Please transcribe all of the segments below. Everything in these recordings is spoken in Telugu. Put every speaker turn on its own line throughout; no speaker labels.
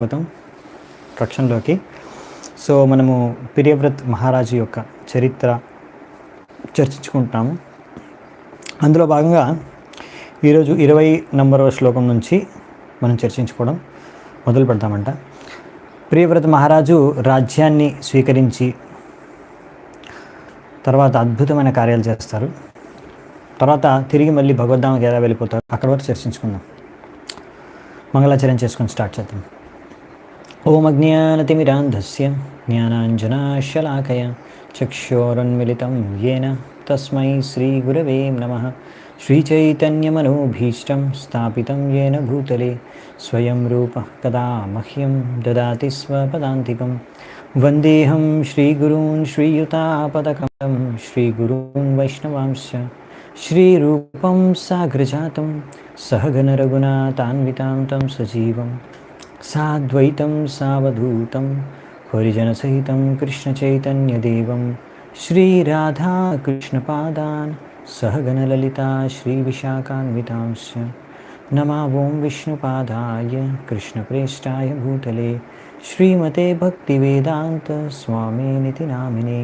స్వాగతం రక్షణలోకి. సో మనము ప్రియవ్రత్ మహారాజు యొక్క చరిత్ర చర్చించుకుంటున్నాము. అందులో భాగంగా ఈరోజు 20వ శ్లోకం నుంచి మనం చర్చించుకోవడం మొదలు పెడతామంట. ప్రియవ్రత్ మహారాజు రాజ్యాన్ని స్వీకరించి తర్వాత అద్భుతమైన కార్యాలు చేస్తారు. తర్వాత తిరిగి మళ్ళీ భగవద్ధామకి ఎలా వెళ్ళిపోతారు అక్కడ వరకు చర్చించుకుందాం. మంగళాచరణ చేసుకొని స్టార్ట్ చేద్దాం. ఓం అజ్ఞానతిమిరాంధస్య జ్ఞానాంజనాశలాకయ చక్షోరున్మిళితం యేన తస్మై శ్రీగురవే నమః. శ్రీచైతన్యమనోభీష్టం స్థాపితం యేన భూతలే స్వయం రూపః కదా మహ్యం దదాతి స్వపదాంతికం. వందేహం శ్రీగురూన్ శ్రీయుతాపదకమలం శ్రీగురూన్ వైష్ణవాంశ్చ శ్రీరూపం సాగ్రజాతం సహగణ రఘునాథాన్వితాం తం సజీవం సాద్వైతం సావధూతం హరిజనసహితం కృష్ణచైతన్యదేవం శ్రీరాధాకృష్ణపాదాన్ సహగణలలితా శ్రీవిశాఖాన్వితాంశ్చ నమో ఓం విష్ణుపాదాయ కృష్ణప్రేష్టాయ భూతలే శ్రీమతే భక్తివేదాంత స్వామినితి నామినే.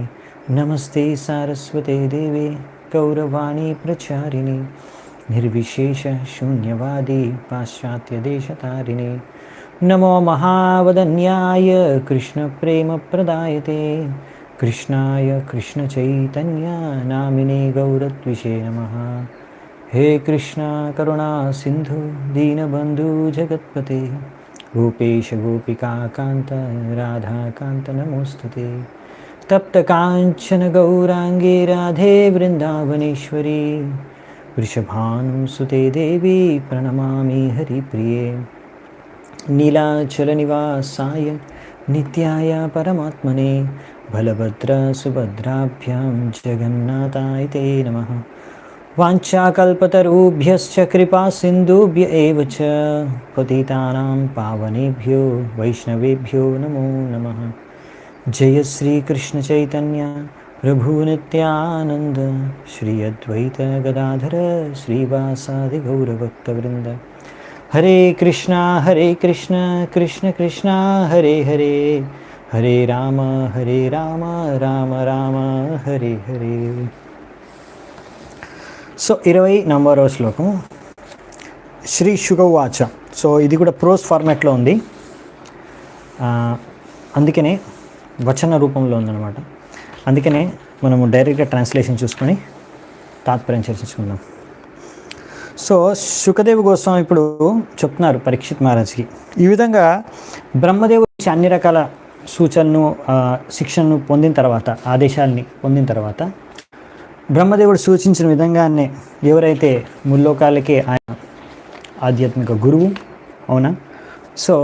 నమస్తే సారస్వతే దేవే గౌరవాణి ప్రచారిణి నిర్విశేష శూన్యవాది పాశ్చాత్యదేశతారిణి. నమో మహావదన్యాయ కృష్ణప్రేమప్రదాయతే కృష్ణాయ కృష్ణచైతన్య నామినే గౌరత్విషే నమః. హే కృష్ణ కరుణా సింధు దీనబంధు జగత్పతే గోపేశ గోపికాకాంత రాధాకాంత నమోస్తుతే. తప్తకాంచన గౌరాంగే రాధే వృందావనేశ్వరీ వృషభానుసుతే దేవి ప్రణమామి హరిప్రియే. నీలాచలనివాసాయ నిత్యాయ పరమాత్మనే బలభద్ర సుభద్రాభ్యాం జగన్నాథాయ తే నమః. వాంఛాకల్పతరుభ్యశ్చ కృపా సింధుభ్య ఏవ చ పతితానాం పావనేభ్యో వైష్ణవేభ్యో నమో నమః. జయ శ్రీకృష్ణ చైతన్య ప్రభు నిత్యానంద శ్రీ అద్వైత గదాధర శ్రీవాసాది గౌరభక్తవృంద. హరే కృష్ణ కృష్ణ కృష్ణ హరే హరే హరే రామ రామ రామ హరే హరే. సో 21వ శ్లోకం శ్రీ శుగవాచ. సో ఇది కూడా ప్రోస్ ఫార్మాట్లో ఉంది, అందుకనే వచన రూపంలో ఉందన్నమాట. అందుకనే మనము డైరెక్ట్గా ట్రాన్స్లేషన్ చూసుకొని తాత్పర్యం చర్చించుకుందాం. సో శుకదేవ్ గోస్వామి ఇప్పుడు చెప్తున్నారు పరీక్షిత్ మహారాజ్కి, ఈ విధంగా బ్రహ్మదేవుడి నుంచి అన్ని రకాల సూచనను శిక్షణను పొందిన తర్వాత, ఆదేశాలని పొందిన తర్వాత బ్రహ్మదేవుడు సూచించిన విధంగానే ఎవరైతే ముల్లోకాలకే ఆయన ఆధ్యాత్మిక గురువు అవునా. సో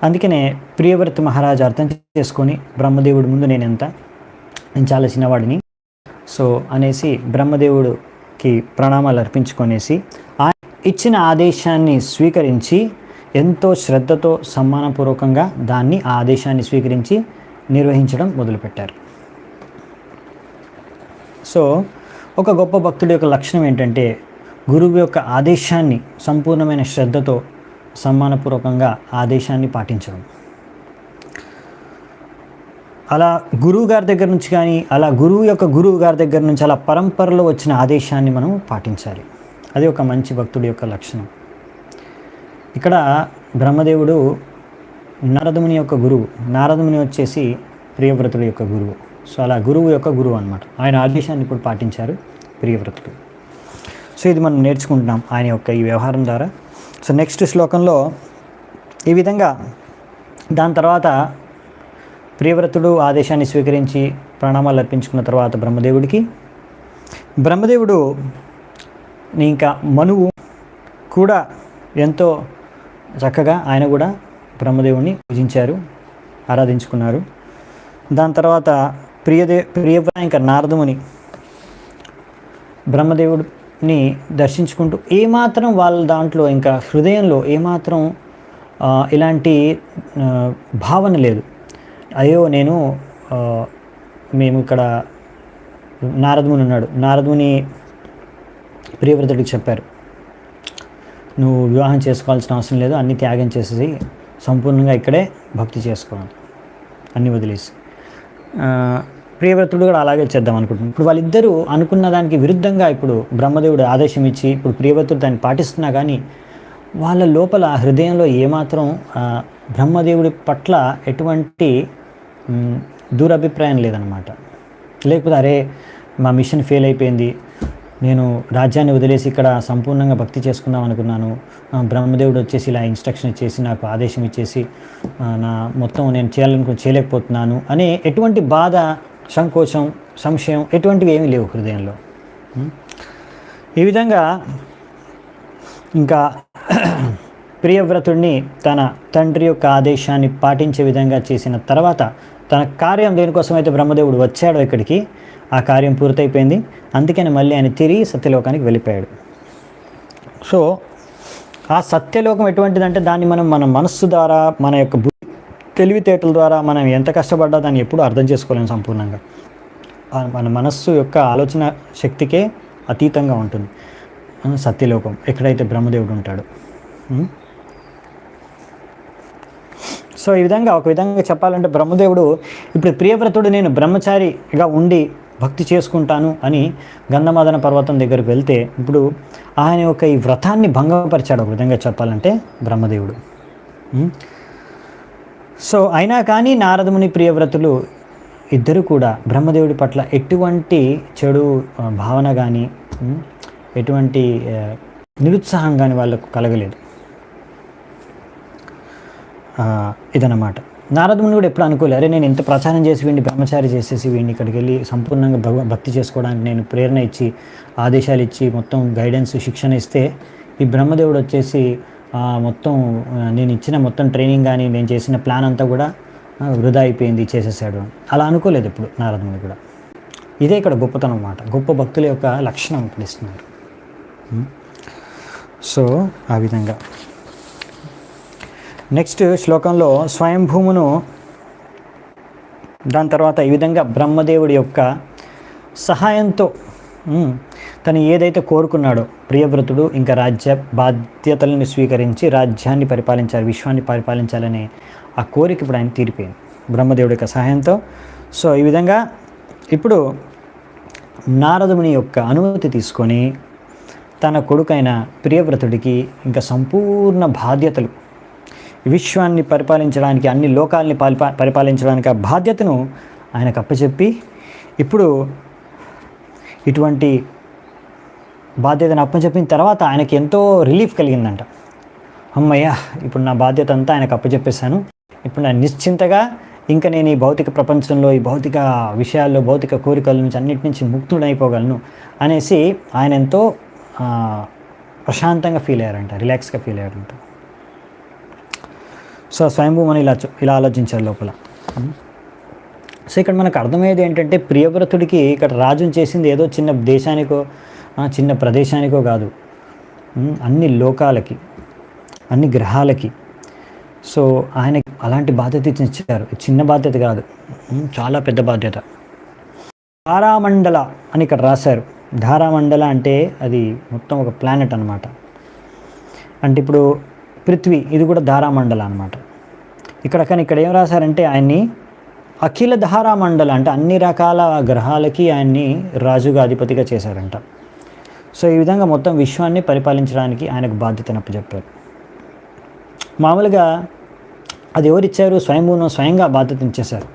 అందుకనే ప్రియవ్రత్ మహారాజు అర్థం చేసుకొని బ్రహ్మదేవుడి ముందు నేను చాలా చిన్నవాడిని సో అనేసి బ్రహ్మదేవుడికి ప్రణామాలు అర్పించుకొనేసి ఆయన ఇచ్చిన ఆదేశాన్ని స్వీకరించి ఎంతో శ్రద్ధతో సమ్మానపూర్వకంగా దాన్ని ఆ ఆదేశాన్ని స్వీకరించి నిర్వహించడం మొదలుపెట్టారు. సో ఒక గొప్ప భక్తుడి యొక్క లక్షణం ఏంటంటే గురువు యొక్క ఆదేశాన్ని సంపూర్ణమైన శ్రద్ధతో సమ్మానపూర్వకంగా ఆదేశాన్ని పాటించడం. అలా గురువు గారి దగ్గర నుంచి కానీ అలా గురువు గారి దగ్గర నుంచి అలా పరంపరలో వచ్చిన ఆదేశాన్ని మనం పాటించాలి. అది ఒక మంచి భక్తుడి యొక్క లక్షణం. ఇక్కడ బ్రహ్మదేవుడు నారదముని యొక్క గురువు, నారదముని వచ్చేసి ప్రియవ్రతుడి యొక్క గురువు. సో అలా గురువు యొక్క గురువు అనమాట. ఆయన ఆదేశాన్ని ఇప్పుడు పాటించారు ప్రియవ్రతుడు. సో ఇది మనం నేర్చుకుంటున్నాం ఆయన యొక్క ఈ వ్యవహారం ద్వారా. సో నెక్స్ట్ శ్లోకంలో ఈ విధంగా దాని తర్వాత ప్రియవ్రతుడు ఆదేశాన్ని స్వీకరించి ప్రణామాలు అర్పించుకున్న తర్వాత బ్రహ్మదేవుడు ఇంకా మనువు కూడా ఎంతో చక్కగా ఆయన కూడా బ్రహ్మదేవుడిని పూజించారు, ఆరాధించుకున్నారు. దాని తర్వాత ఇంకా నారదముని బ్రహ్మదేవుడిని దర్శించుకుంటూ ఏమాత్రం వాళ్ళ దాంట్లో ఇంకా హృదయంలో ఏమాత్రం ఇలాంటి భావన లేదు. అయ్యో మేము ఇక్కడ నారదముని ఉన్నాడు, నారదముని ప్రియవ్రతుడికి చెప్పారు, నువ్వు వివాహం చేసుకోవాల్సిన అవసరం లేదు, అన్ని త్యాగం చేసేసి సంపూర్ణంగా ఇక్కడే భక్తి చేసుకోవాలి అన్నీ వదిలేసి. ప్రియవ్రతుడు కూడా అలాగే చేద్దాం అనుకుంటున్నాను. ఇప్పుడు వాళ్ళిద్దరూ అనుకున్న దానికి విరుద్ధంగా ఇప్పుడు బ్రహ్మదేవుడు ఆదేశం ఇచ్చి ఇప్పుడు ప్రియవ్రతుడు దాన్ని పాటిస్తున్నా కానీ వాళ్ళ లోపల హృదయంలో ఏమాత్రం బ్రహ్మదేవుడి పట్ల ఎటువంటి దురభిప్రాయం లేదనమాట. లేకపోతే అరే మా మిషన్ ఫెయిల్ అయిపోయింది, నేను రాజ్యాన్ని వదిలేసి ఇక్కడ సంపూర్ణంగా భక్తి చేసుకుందాం అనుకున్నాను, బ్రహ్మదేవుడు వచ్చేసి ఇలా ఇన్స్ట్రక్షన్ ఇచ్చేసి నాకు ఆదేశం ఇచ్చేసి నా మొత్తం నేను చేయలేకపోతున్నాను అనే ఎటువంటి బాధ, సంకోచం, సంశయం ఎటువంటివి ఏమీ లేవు హృదయంలో. ఈ విధంగా ఇంకా ప్రియవ్రతుడిని తన తండ్రి యొక్క ఆదేశాన్ని పాటించే విధంగా చేసిన తర్వాత తన కార్యం దేనికోసమైతే బ్రహ్మదేవుడు వచ్చాడో ఇక్కడికి ఆ కార్యం పూర్తయిపోయింది. అందుకని మళ్ళీ ఆయన తిరిగి సత్యలోకానికి వెళ్ళిపోయాడు. సో ఆ సత్యలోకం ఎటువంటిదంటే దాన్ని మనం మన మనస్సు ద్వారా, మన యొక్క తెలివితేటల ద్వారా మనం ఎంత కష్టపడ్డా దాన్ని ఎప్పుడూ అర్థం చేసుకోలేము సంపూర్ణంగా. మన మనస్సు యొక్క ఆలోచన శక్తికే అతీతంగా ఉంటుంది సత్యలోకం, ఎక్కడైతే బ్రహ్మదేవుడు ఉంటాడు. సో ఈ విధంగా ఒక విధంగా చెప్పాలంటే బ్రహ్మదేవుడు ఇప్పుడు ప్రియవ్రతుడు నేను బ్రహ్మచారిగా ఉండి భక్తి చేసుకుంటాను అని గంధమాదన పర్వతం దగ్గరికి వెళ్తే ఇప్పుడు ఆయన యొక్క ఈ వ్రతాన్ని భంగపరిచాడు ఒక విధంగా చెప్పాలంటే బ్రహ్మదేవుడు. సో అయినా కానీ నారదముని ప్రియవ్రతులు ఇద్దరు కూడా బ్రహ్మదేవుడి పట్ల ఎటువంటి చెడు భావన కానీ ఎటువంటి నిరుత్సాహం కానీ వాళ్ళకు కలగలేదు. ఇదన్నమాట. నారదముని కూడా ఎప్పుడు అనుకోలే, అరే నేను ఇంత ప్రచారం చేసి వీడిని బ్రహ్మచారి చేసేసి వీడిని ఇక్కడికి వెళ్ళి సంపూర్ణంగా భక్తి చేసుకోవడానికి నేను ప్రేరణ ఇచ్చి ఆదేశాలు ఇచ్చి మొత్తం గైడెన్స్ శిక్షణ ఇస్తే ఈ బ్రహ్మదేవుడు వచ్చేసి మొత్తం నేను ఇచ్చిన మొత్తం ట్రైనింగ్ కానీ నేను చేసిన ప్లాన్ అంతా కూడా వృధా అయిపోయింది, చేసేసాడు అని అలా అనుకోలేదు ఇప్పుడు నారదముని కూడా. ఇదే ఇక్కడ గొప్పతనం అన్నమాట, గొప్ప భక్తుల యొక్క లక్షణం ఇప్పుడు ఇస్తున్నారు. సో ఆ విధంగా నెక్స్ట్ శ్లోకంలో స్వయంభూమును దాని తర్వాత ఈ విధంగా బ్రహ్మదేవుడి యొక్క సహాయంతో తను ఏదైతే కోరుకున్నాడో ప్రియవ్రతుడు ఇంకా రాజ్య బాధ్యతలను స్వీకరించి రాజ్యాన్ని పరిపాలించాలి, విశ్వాన్ని పరిపాలించాలనే ఆ కోరిక ఇప్పుడు ఆయన తీరిపోయింది బ్రహ్మదేవుడి యొక్క సహాయంతో. సో ఈ విధంగా ఇప్పుడు నారదుని యొక్క అనుమతి తీసుకొని తన కొడుకైన ప్రియవ్రతుడికి ఇంకా సంపూర్ణ బాధ్యతలు, విశ్వాన్ని పరిపాలించడానికి, అన్ని లోకాలని పరిపాలించడానికి ఆ బాధ్యతను ఆయనకు అప్పచెప్పి ఇప్పుడు ఇటువంటి బాధ్యతను అప్పచెప్పిన తర్వాత ఆయనకి ఎంతో రిలీఫ్ కలిగిందంట. అమ్మయ్య ఇప్పుడు నా బాధ్యత అంతా ఆయనకు అప్పచెప్పేశాను, ఇప్పుడు నేను నిశ్చింతగా ఇంకా నేను ఈ భౌతిక ప్రపంచంలో ఈ భౌతిక విషయాల్లో భౌతిక కోరికల నుంచి అన్నిటి నుంచి ముక్తుడైపోగలను అనేసి ఆయన ఎంతో ప్రశాంతంగా ఫీల్ అయ్యారంట, రిలాక్స్గా ఫీల్ అయ్యారంట. సో స్వయంభూమని ఇలా ఆలోచించారు లోపల. సో ఇక్కడ మనకు అర్థమయ్యేది ఏంటంటే ప్రియవ్రతుడికి ఇక్కడ రాజుని చేసింది ఏదో చిన్న దేశానికో చిన్న ప్రదేశానికో కాదు, అన్ని లోకాలకి, అన్ని గ్రహాలకి. సో ఆయనకి అలాంటి బాధ్యత ఇచ్చారు. చిన్న బాధ్యత కాదు, చాలా పెద్ద బాధ్యత. ధారామండల అని ఇక్కడ రాశారు. ధారామండల అంటే అది మొత్తం ఒక ప్లానెట్ అన్నమాట. అంటే ఇప్పుడు పృథ్వీ ఇది కూడా ధారామండల అనమాట. ఇక్కడ ఏం రాశారంటే ఆయన్ని అఖిల ధారామండల అంటే అన్ని రకాల గ్రహాలకి ఆయన్ని రాజుగా అధిపతిగా చేశారంట. సో ఈ విధంగా మొత్తం విశ్వాన్ని పరిపాలించడానికి ఆయనకు బాధ్యతను అప్పచెప్పారు. మామూలుగా అది ఎవరిచ్చారు? స్వయంభూమను స్వయంగా బాధ్యతను ఇచ్చేశారు.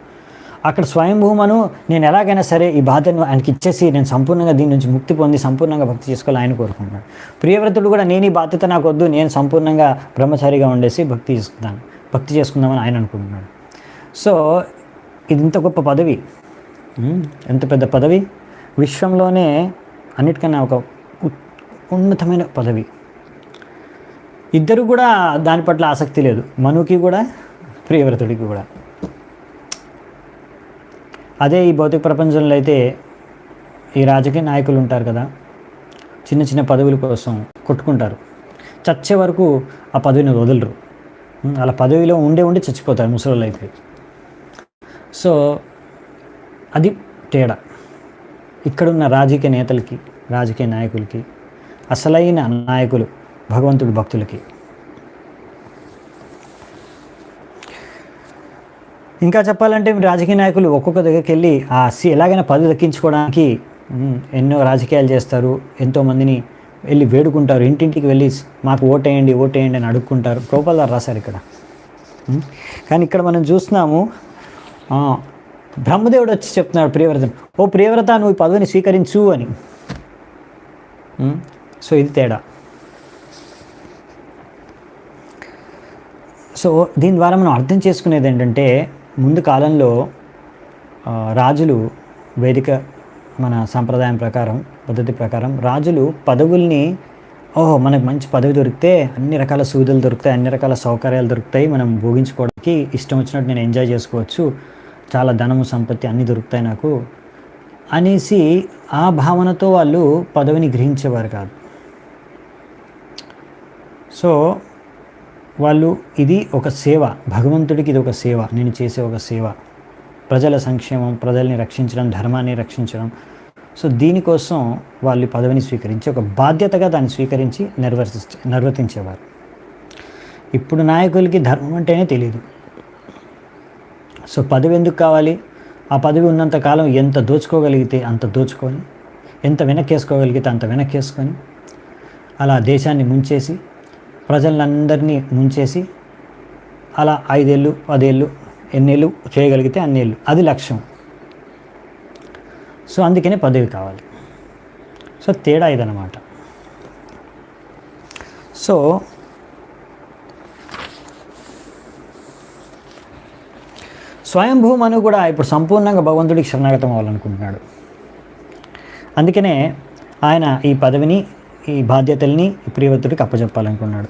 అక్కడ స్వయంభూమను నేను ఎలాగైనా సరే ఈ బాధ్యతను ఆయనకి ఇచ్చేసి నేను సంపూర్ణంగా దీని నుంచి ముక్తి పొంది సంపూర్ణంగా భక్తి చేసుకోవాలి ఆయన కోరుకుంటున్నాడు. ప్రియవ్రతుడు కూడా నేను ఈ బాధ్యత నాకు వద్దు, నేను సంపూర్ణంగా బ్రహ్మచారిగా ఉండేసి భక్తి చేసుకుందామని ఆయన అనుకుంటున్నాడు. సో ఇది ఇంత గొప్ప పదవి, ఎంత పెద్ద పదవి, విశ్వంలోనే అన్నిటికన్నా ఒక ఉన్నతమైన పదవి. ఇద్దరు కూడా దాని పట్ల ఆసక్తి లేదు, మనుకి కూడా ప్రియవ్రతుడికి కూడా. అదే ఈ భౌతిక ప్రపంచంలో అయితే ఈ రాజకీయ నాయకులు ఉంటారు కదా, చిన్న చిన్న పదవుల కోసం కొట్టుకుంటారు, చచ్చే వరకు ఆ పదవిని వదలరు, అలా పదవిలో ఉండి చచ్చిపోతారు ముసలోళ్ళు అయిపోయి. సో అది తేడా ఇక్కడున్న రాజకీయ నేతలకి, రాజకీయ నాయకులకి, అసలైన నాయకులు భగవంతుడి భక్తులకి. ఇంకా చెప్పాలంటే రాజకీయ నాయకులు ఒక్కొక్క దగ్గరికి వెళ్ళి ఎలాగైనా పదవి దక్కించుకోవడానికి ఎన్నో రాజకీయాలు చేస్తారు, ఎంతోమందిని వెళ్ళి వేడుకుంటారు, ఇంటింటికి వెళ్ళి మాకు ఓటేయండి ఓటేయండి అని అడుక్కుంటారు. ప్రభుపాల్ వారు రాశారు ఇక్కడ. కానీ ఇక్కడ మనం చూస్తున్నాము బ్రహ్మదేవుడు వచ్చి చెప్తున్నాడు ప్రియవ్రతను, ఓ ప్రియవ్రత నువ్వు ఈ పదవిని స్వీకరించు అని. సో ఇది తేడా. సో దీని ద్వారా మనం అర్థం చేసుకునేది ఏంటంటే, ముందు కాలంలో రాజులు వేదిక మన సాంప్రదాయం ప్రకారం పద్ధతి ప్రకారం రాజులు పదవుల్ని మనకు మంచి పదవి దొరికితే అన్ని రకాల సువిధులు దొరుకుతాయి, అన్ని రకాల సౌకర్యాలు దొరుకుతాయి, మనం భోగించుకోవడానికి ఇష్టం వచ్చినట్టు నేను ఎంజాయ్ చేసుకోవచ్చు, చాలా ధనము సంపత్తి అన్నీ దొరుకుతాయి నాకు అనేసి ఆ భావనతో వాళ్ళు పదవిని గ్రహించేవారు కాదు. సో వాళ్ళు ఇది ఒక సేవ, భగవంతుడికి ఇది ఒక సేవ, నేను చేసే ఒక సేవ, ప్రజల సంక్షేమం, ప్రజల్ని రక్షించడం, ధర్మాన్ని రక్షించడం. సో దీనికోసం వాళ్ళు పదవిని స్వీకరించి ఒక బాధ్యతగా దాన్ని స్వీకరించి నిర్వర్తించేవారు. ఇప్పుడు నాయకులకి ధర్మం అంటేనే తెలియదు. సో పదవి ఎందుకు కావాలి? ఆ పదవి ఉన్నంత కాలం ఎంత దోచుకోగలిగితే అంత దోచుకొని, ఎంత వెనక్కేసుకోగలిగితే అంత వెనక్కేసుకొని, అలా దేశాన్ని ముంచేసి ప్రజలందరినీ ముంచేసి అలా 5 ఏళ్ళు 10 ఏళ్ళు ఎన్నేళ్ళు చేయగలిగితే అన్నేళ్ళు, అది లక్ష్యం. సో అందుకనే పదవి కావాలి. సో తేడా ఇదన్నమాట. సో స్వయంభూ మను కూడా ఇప్పుడు సంపూర్ణంగా భగవంతుడికి శరణాగతం అవ్వాలనుకుంటున్నాడు. అందుకనే ఆయన ఈ పదవిని, ఈ బాధ్యతల్ని ప్రియవ్రతుడికి అప్పచెప్పాలనుకున్నాడు.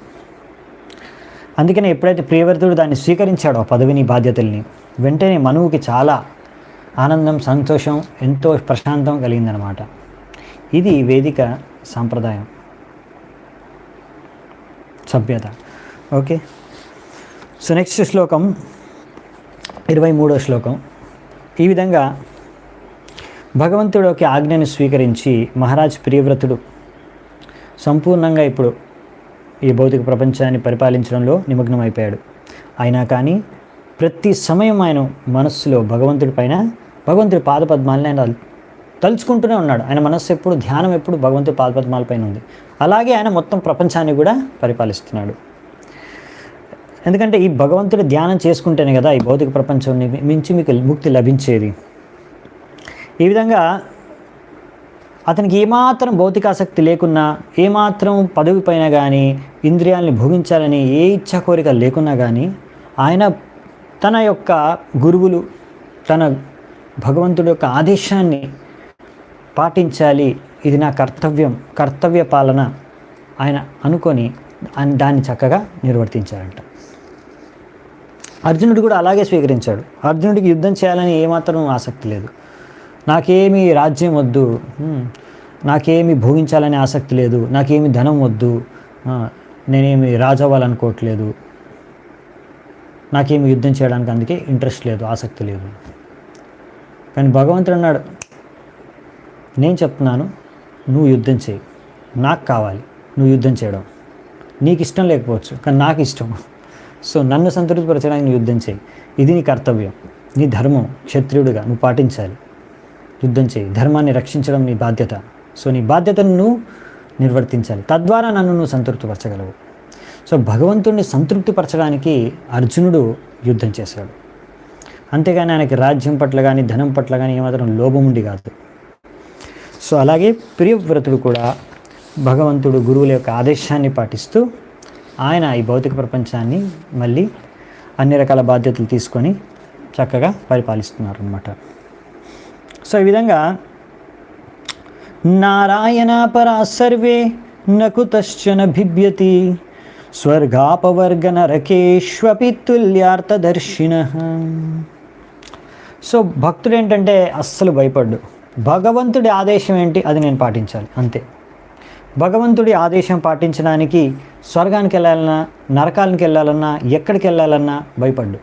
అందుకనే ఎప్పుడైతే ప్రియవ్రతుడు దాన్ని స్వీకరించాడో పదవిని బాధ్యతల్ని, వెంటనే మనువుకి చాలా ఆనందం, సంతోషం, ఎంతో ప్రశాంతం కలిగిందనమాట. ఇది వేదిక సాంప్రదాయం, సభ్యత. ఓకే. సో నెక్స్ట్ శ్లోకం 23వ శ్లోకం. ఈ విధంగా భగవంతుడు ఒక ఆజ్ఞను స్వీకరించి మహారాజ్ ప్రియవ్రతుడు సంపూర్ణంగా ఇప్పుడు ఈ భౌతిక ప్రపంచాన్ని పరిపాలించడంలో నిమగ్నమైపోయాడు. అయినా కానీ ప్రతి సమయం ఆయన మనస్సులో భగవంతుడి పైన, భగవంతుడి పాదపద్మాలని ఆయన తలుచుకుంటూనే ఉన్నాడు. ఆయన మనస్సు ఎప్పుడు, ధ్యానం ఎప్పుడు భగవంతుడి పాదపద్మాల పైన ఉంది. అలాగే ఆయన మొత్తం ప్రపంచాన్ని కూడా పరిపాలిస్తున్నాడు. ఎందుకంటే ఈ భగవంతుడి ధ్యానం చేసుకుంటేనే కదా ఈ భౌతిక ప్రపంచం మించి మీకు ముక్తి లభించేది. ఈ విధంగా అతనికి ఏమాత్రం భౌతిక ఆసక్తి లేకున్నా, ఏమాత్రం పదవి పైన కానీ, ఇంద్రియాలని భోగించాలని ఏ ఇచ్చా కోరిక లేకున్నా కానీ, ఆయన తన యొక్క గురువులు, తన భగవంతుడి యొక్క ఆదేశాన్ని పాటించాలి, ఇది నా కర్తవ్యం, కర్తవ్య పాలన ఆయన అనుకొని దాన్ని చక్కగా నిర్వర్తించారంట. అర్జునుడు కూడా అలాగే స్వీకరించాడు. అర్జునుడికి యుద్ధం చేయాలని ఏమాత్రం ఆసక్తి లేదు. నాకేమీ రాజ్యం వద్దు, నాకేమీ భోగించాలని ఆసక్తి లేదు, నాకేమీ ధనం వద్దు, నేనేమి రాజు అవ్వాలనుకోవట్లేదు, నాకేమి యుద్ధం చేయడానికి అందుకే ఇంట్రెస్ట్ లేదు, ఆసక్తి లేదు. కానీ భగవంతుడు అన్నాడు, నేను చెప్తున్నాను నువ్వు యుద్ధం చేయి, నాకు కావాలి నువ్వు యుద్ధం చేయడం. నీకు ఇష్టం లేకపోవచ్చు కానీ నాకు ఇష్టం. సో నన్ను సంతృప్తిపరచడానికి నువ్వు యుద్ధం చేయి, ఇది నీ కర్తవ్యం, నీ ధర్మం, క్షత్రియుడిగా నువ్వు పాటించాలి, యుద్ధం చేయి, ధర్మాన్ని రక్షించడం నీ బాధ్యత. సో నీ బాధ్యతను నువ్వు నిర్వర్తించాలి, తద్వారా నన్ను నువ్వు సంతృప్తిపరచగలవు. సో భగవంతుడిని సంతృప్తిపరచడానికి అర్జునుడు యుద్ధం చేశాడు. అంతేగాని ఆయనకి రాజ్యం పట్ల కానీ ధనం పట్ల కానీ ఏమాత్రం లోభం ఉండి కాదు. సో అలాగే ప్రియవ్రతుడు కూడా భగవంతుడు గురువుల యొక్క ఆదేశాన్ని పాటిస్తూ ఆయన ఈ భౌతిక ప్రపంచాన్ని మళ్ళీ అన్ని రకాల బాధ్యతలు తీసుకొని చక్కగా పరిపాలిస్తున్నారు అన్నమాట. సో ఈ విధంగా నారాయణ పరా సర్వే నకుతశ్చన బిభ్యతి స్వర్గాపవర్గ నరకేష్వపి తుల్యార్థదర్శిన. సో భక్తుడు ఏంటంటే అస్సలు భయపడ్డు. భగవంతుడి ఆదేశం ఏంటి అది నేను పాటించాలి అంతే. భగవంతుడి ఆదేశం పాటించడానికి స్వర్గానికి వెళ్ళాలన్నా, నరకానికి వెళ్ళాలన్నా, ఎక్కడికి వెళ్ళాలన్నా భయపడ్డు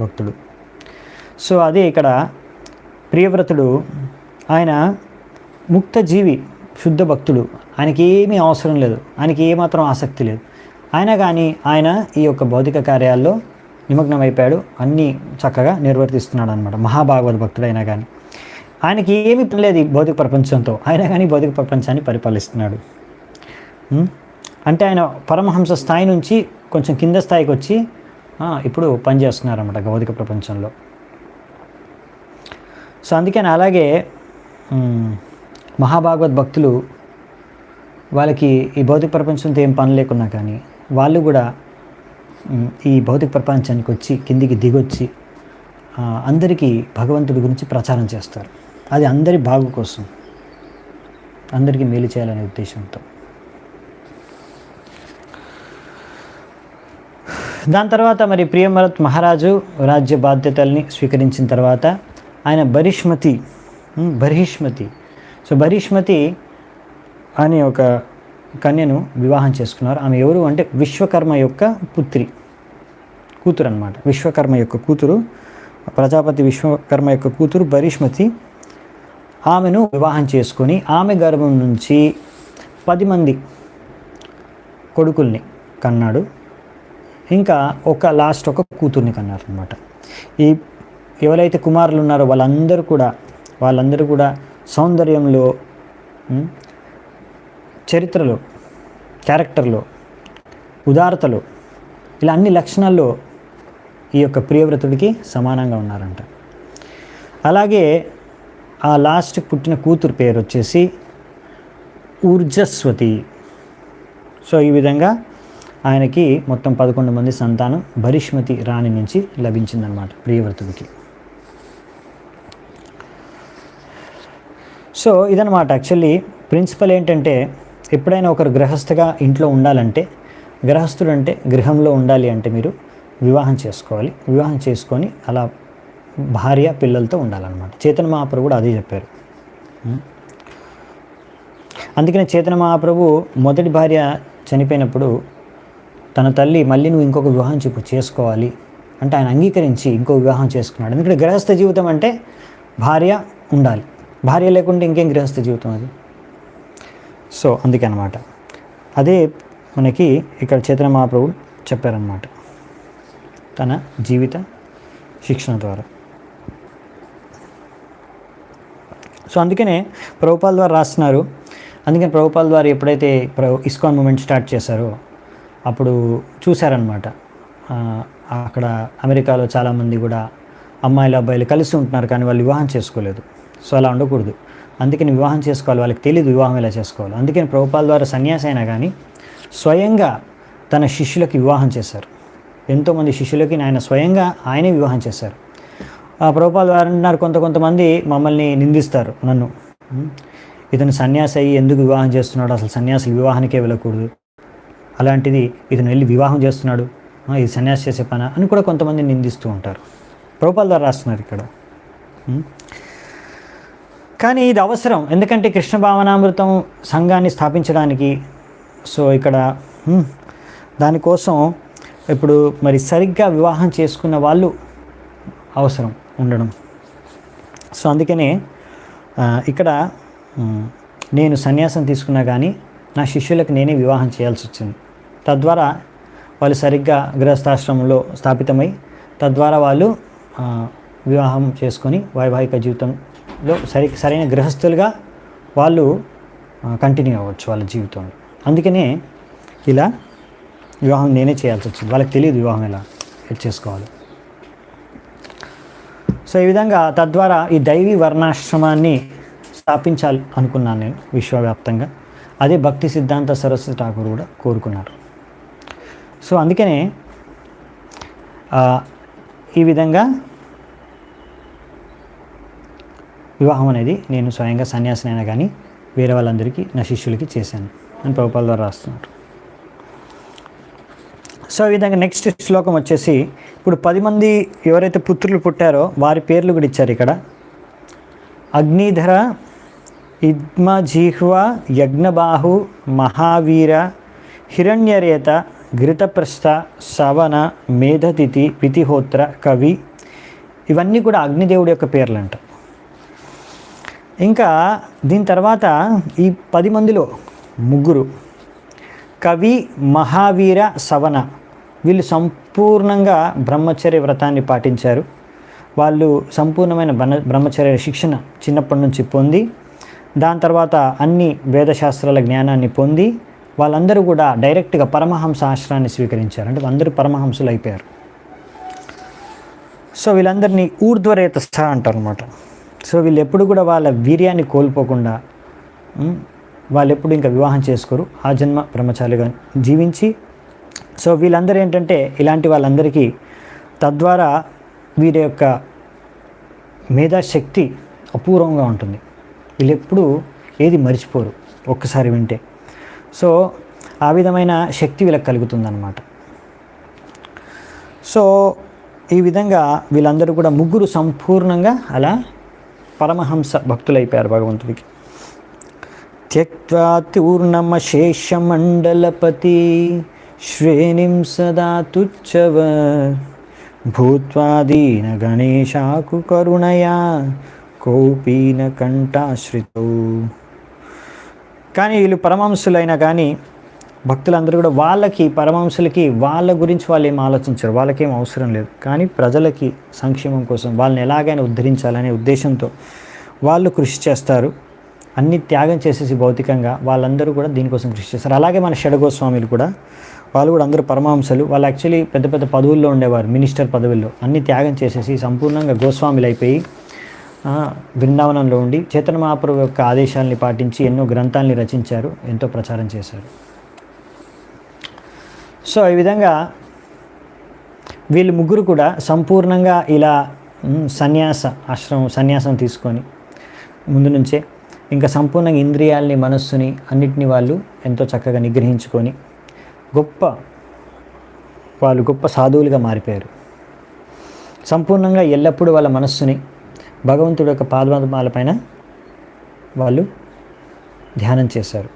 భక్తుడు. సో అదే ఇక్కడ ప్రియవ్రతుడు ఆయన ముక్త జీవి, శుద్ధ భక్తుడు, ఆయనకి ఏమీ అవసరం లేదు, ఆయనకి ఏమాత్రం ఆసక్తి లేదు. అయినా కానీ ఆయన ఈ యొక్క భౌతిక కార్యాల్లో నిమగ్నం అయిపోయాడు, అన్నీ చక్కగా నిర్వర్తిస్తున్నాడు అనమాట. మహాభాగవత భక్తుడైనా కానీ ఆయనకి ఏమీ పని లేదు ఈ భౌతిక ప్రపంచంతో, అయినా కానీ భౌతిక ప్రపంచాన్ని పరిపాలిస్తున్నాడు. అంటే ఆయన పరమహంస స్థాయి నుంచి కొంచెం కింద స్థాయికి వచ్చి ఇప్పుడు పనిచేస్తున్నారన్నమాట భౌతిక ప్రపంచంలో. సో అందుకని అలాగే మహాభాగవత్ భక్తులు వాళ్ళకి ఈ భౌతిక ప్రపంచంతో ఏం పని లేకున్నా కానీ వాళ్ళు కూడా ఈ భౌతిక ప్రపంచానికి వచ్చి కిందికి దిగొచ్చి అందరికీ భగవంతుడి గురించి ప్రచారం చేస్తారు. అది అందరి బాగు కోసం, అందరికీ మేలు చేయాలనే ఉద్దేశంతో. దాని తర్వాత మరి ప్రియభరత్ మహారాజు రాజ్య బాధ్యతల్ని స్వీకరించిన తర్వాత ఆయన బర్హిష్మతి సో బర్హిష్మతి అనే ఒక కన్యను వివాహం చేసుకున్నారు. ఆమె ఎవరు అంటే విశ్వకర్మ యొక్క కూతురు అన్నమాట. విశ్వకర్మ యొక్క కూతురు, ప్రజాపతి విశ్వకర్మ యొక్క కూతురు బర్హిష్మతి. ఆమెను వివాహం చేసుకొని ఆమె గర్భం నుంచి 10 మంది కొడుకుల్ని కన్నాడు. ఇంకా లాస్ట్ ఒక కూతుర్ని కన్నారు అనమాట. ఈ ఎవరైతే కుమారులు ఉన్నారో వాళ్ళందరూ కూడా సౌందర్యంలో, చరిత్రలో, క్యారెక్టర్లో, ఉదారతలో, ఇలా అన్ని లక్షణాల్లో ఈ యొక్క ప్రియవ్రతుడికి సమానంగా ఉన్నారంట. అలాగే ఆ లాస్ట్ పుట్టిన కూతురు పేరు వచ్చేసి ఊర్జస్వతి. సో ఈ విధంగా ఆయనకి మొత్తం 11 మంది సంతానం బర్హిష్మతి రాణి నుంచి లభించిందనమాట ప్రియవ్రతుడికి. సో ఇదనమాట యాక్చువల్లీ ప్రిన్సిపల్ ఏంటంటే, ఎప్పుడైనా ఒకరు గృహస్థగా ఇంట్లో ఉండాలంటే, గృహస్థుడు అంటే గృహంలో ఉండాలి అంటే మీరు వివాహం చేసుకోవాలి. వివాహం చేసుకొని అలా భార్య పిల్లలతో ఉండాలన్నమాట. చైతన్య మహాప్రభు కూడా అదే చెప్పారు. అందుకనే చైతన్య మహాప్రభు మొదటి భార్య చనిపోయినప్పుడు తన తల్లి మళ్ళీ నువ్వు ఇంకొక వివాహం చేసుకోవాలి అంటే ఆయన అంగీకరించి ఇంకో వివాహం చేసుకున్నాడు. ఎందుకంటే గృహస్థ జీవితం అంటే భార్య ఉండాలి, భార్య లేకుంటే ఇంకేం గృహస్థ జీవితం అది. సో అందుకే అన్నమాట అదే మనకి ఇక్కడ చైతన్య మహాప్రభు చెప్పారన్నమాట తన జీవిత శిక్షణ ద్వారా. సో అందుకనే ప్రభుపాల్ ద్వారా రాస్తున్నారు. అందుకని ప్రభుపాల్ ద్వారా ఎప్పుడైతే ఇస్కాన్ మూమెంట్ స్టార్ట్ చేశారో అప్పుడు చూశారనమాట, అక్కడ అమెరికాలో చాలామంది కూడా అమ్మాయిలు అబ్బాయిలు కలిసి ఉంటున్నారు కానీ వాళ్ళు వివాహం చేసుకోలేదు. సో అలా ఉండకూడదు, అందుకని వివాహం చేసుకోవాలి. వాళ్ళకి తెలియదు వివాహం ఎలా చేసుకోవాలి. అందుకని ప్రభుపాల్ ద్వారా సన్యాసి అయినా కానీ స్వయంగా తన శిష్యులకి వివాహం చేశారు. ఎంతోమంది శిష్యులకి ఆయన స్వయంగా ఆయనే వివాహం చేశారు. ప్రభుపాల్ ద్వారా అంటున్నారు, కొంతమంది మమ్మల్ని నిందిస్తారు, నన్ను, ఇతను సన్యాసి అయ్యి ఎందుకు వివాహం చేస్తున్నాడు, అసలు సన్యాసులు వివాహానికే వెళ్ళకూడదు, అలాంటిది ఇతను వెళ్ళి వివాహం చేస్తున్నాడు, ఇది సన్యాసి చేసే పని అని కూడా కొంతమంది నిందిస్తూ ఉంటారు. ప్రభుపాల్ ద్వారా రాస్తున్నారు ఇక్కడ. కానీ ఇది అవసరం, ఎందుకంటే కృష్ణ భావనామృతం సంఘాన్ని స్థాపించడానికి. సో ఇక్కడ దానికోసం ఇప్పుడు మరి సరిగ్గా వివాహం చేసుకున్న వాళ్ళు అవసరం ఉండడం. సో అందుకనే ఇక్కడ నేను సన్యాసం తీసుకున్నా కానీ నా శిష్యులకు నేనే వివాహం చేయాల్సి వచ్చింది. తద్వారా వాళ్ళు సరిగ్గా గృహస్థాశ్రమంలో స్థాపితమై తద్వారా వాళ్ళు వివాహం చేసుకొని వైవాహిక జీవితంలో సరైన గృహస్థులుగా వాళ్ళు కంటిన్యూ అవ్వచ్చు వాళ్ళ జీవితంలో. అందుకనే ఇలా వివాహం నేనే చేయాల్సి వచ్చింది. వాళ్ళకి తెలియదు వివాహం ఎలా చేసుకోవాలి. సో ఈ విధంగా తద్వారా ఈ దైవీ వర్ణాశ్రమాన్ని స్థాపించాలి అనుకున్నాను నేను విశ్వవ్యాప్తంగా. అదే భక్తి సిద్ధాంత సరస్వతి ఠాకూర్ కూడా కోరుకున్నారు. సో అందుకనే ఈ విధంగా వివాహం అనేది నేను స్వయంగా సన్యాసినైనా కానీ వేరే వాళ్ళందరికీ నా శిష్యులకి చేశాను అని ప్రభుపాల్ ద్వారా రాస్తున్నారు. సో ఈ విధంగా నెక్స్ట్ శ్లోకం వచ్చేసి ఇప్పుడు 10 మంది ఎవరైతే పుత్రులు పుట్టారో వారి పేర్లు కూడా ఇచ్చారు ఇక్కడ. అగ్నిధర, ఇద్మజిహ్వ, యజ్ఞబాహు, మహావీర, హిరణ్యరేత, ఘృతప్రస్థ, సవన, మేధతిథి, వితిహోత్ర, కవి, ఇవన్నీ కూడా అగ్నిదేవుడి యొక్క పేర్లు అంట. ఇంకా దీని తర్వాత ఈ 10 మందిలో 3 కవి, మహావీర, సవన వీళ్ళు సంపూర్ణంగా బ్రహ్మచర్య వ్రతాన్ని పాటించారు. వాళ్ళు సంపూర్ణమైన బ్రహ్మచర్య శిక్షణ చిన్నప్పటి నుంచి పొంది, దాని తర్వాత అన్ని వేదశాస్త్రాల జ్ఞానాన్ని పొంది వాళ్ళందరూ కూడా డైరెక్ట్గా పరమహంస ఆశ్రయాన్ని స్వీకరించారు. అంటే అందరూ పరమహంసులు అయిపోయారు. సో వీళ్ళందరినీ ఊర్ధ్వరేతస్థ అంటారు అనమాట. సో వీళ్ళు ఎప్పుడు కూడా వాళ్ళ వీర్యాన్ని కోల్పోకుండా వాళ్ళు ఎప్పుడు ఇంకా వివాహం చేసుకోరు, ఆ జన్మ బ్రహ్మచారిగా జీవించి. సో వీళ్ళందరూ ఏంటంటే ఇలాంటి వాళ్ళందరికీ తద్వారా వీరి యొక్క మేధాశక్తి అపూర్వంగా ఉంటుంది. వీళ్ళు ఎప్పుడూ ఏది మర్చిపోరు ఒక్కసారి వింటే. సో ఆ విధమైన శక్తి వీళ్ళకి కలుగుతుందన్నమాట. సో ఈ విధంగా వీళ్ళందరూ కూడా ముగ్గురు సంపూర్ణంగా అలా పరమహంస భక్తులైపోయారు భగవంతుడికి. త్యక్త్వా తూర్ణమశేషమండలపతి శ్రేణిం సదా తుచ్చవ భూత్వా దీన గణేశాకు కరుణయా కౌపీన కంఠాశ్రితో. కానీ వీళ్ళు పరమహంసులైనా కానీ భక్తులందరూ కూడా వాళ్ళకి పరమహంసులకి వాళ్ళ గురించి వాళ్ళు ఏం ఆలోచించరు, వాళ్ళకేం అవసరం లేదు. కానీ ప్రజలకి సంక్షేమం కోసం వాళ్ళని ఎలాగైనా ఉద్ధరించాలనే ఉద్దేశంతో వాళ్ళు కృషి చేస్తారు. అన్ని త్యాగం చేసేసి భౌతికంగా వాళ్ళందరూ కూడా దీనికోసం కృషి చేస్తారు. అలాగే మన షడ్గోస్వామిలు కూడా, వాళ్ళు కూడా అందరూ పరమహంసలు. వాళ్ళు యాక్చువల్లీ పెద్ద పెద్ద పదవుల్లో ఉండేవారు, మినిస్టర్ పదవుల్లో. అన్ని త్యాగం చేసేసి సంపూర్ణంగా గోస్వామిలు అయిపోయి బృందావనంలో ఉండి చైతన్య మహాప్రభు యొక్క ఆదేశాలని పాటించి ఎన్నో గ్రంథాలని రచించారు, ఎంతో ప్రచారం చేశారు. సో ఈ విధంగా వీళ్ళు ముగ్గురు కూడా సంపూర్ణంగా ఇలా సన్యాసం తీసుకొని ముందు నుంచే ఇంకా సంపూర్ణంగా ఇంద్రియాలని, మనస్సుని అన్నిటినీ వాళ్ళు ఎంతో చక్కగా నిగ్రహించుకొని గొప్ప సాధువులుగా మారిపోయారు. సంపూర్ణంగా ఎల్లప్పుడూ వాళ్ళ మనస్సుని భగవంతుడి యొక్క పాదపద్మాలపైన వాళ్ళు ధ్యానం చేశారు.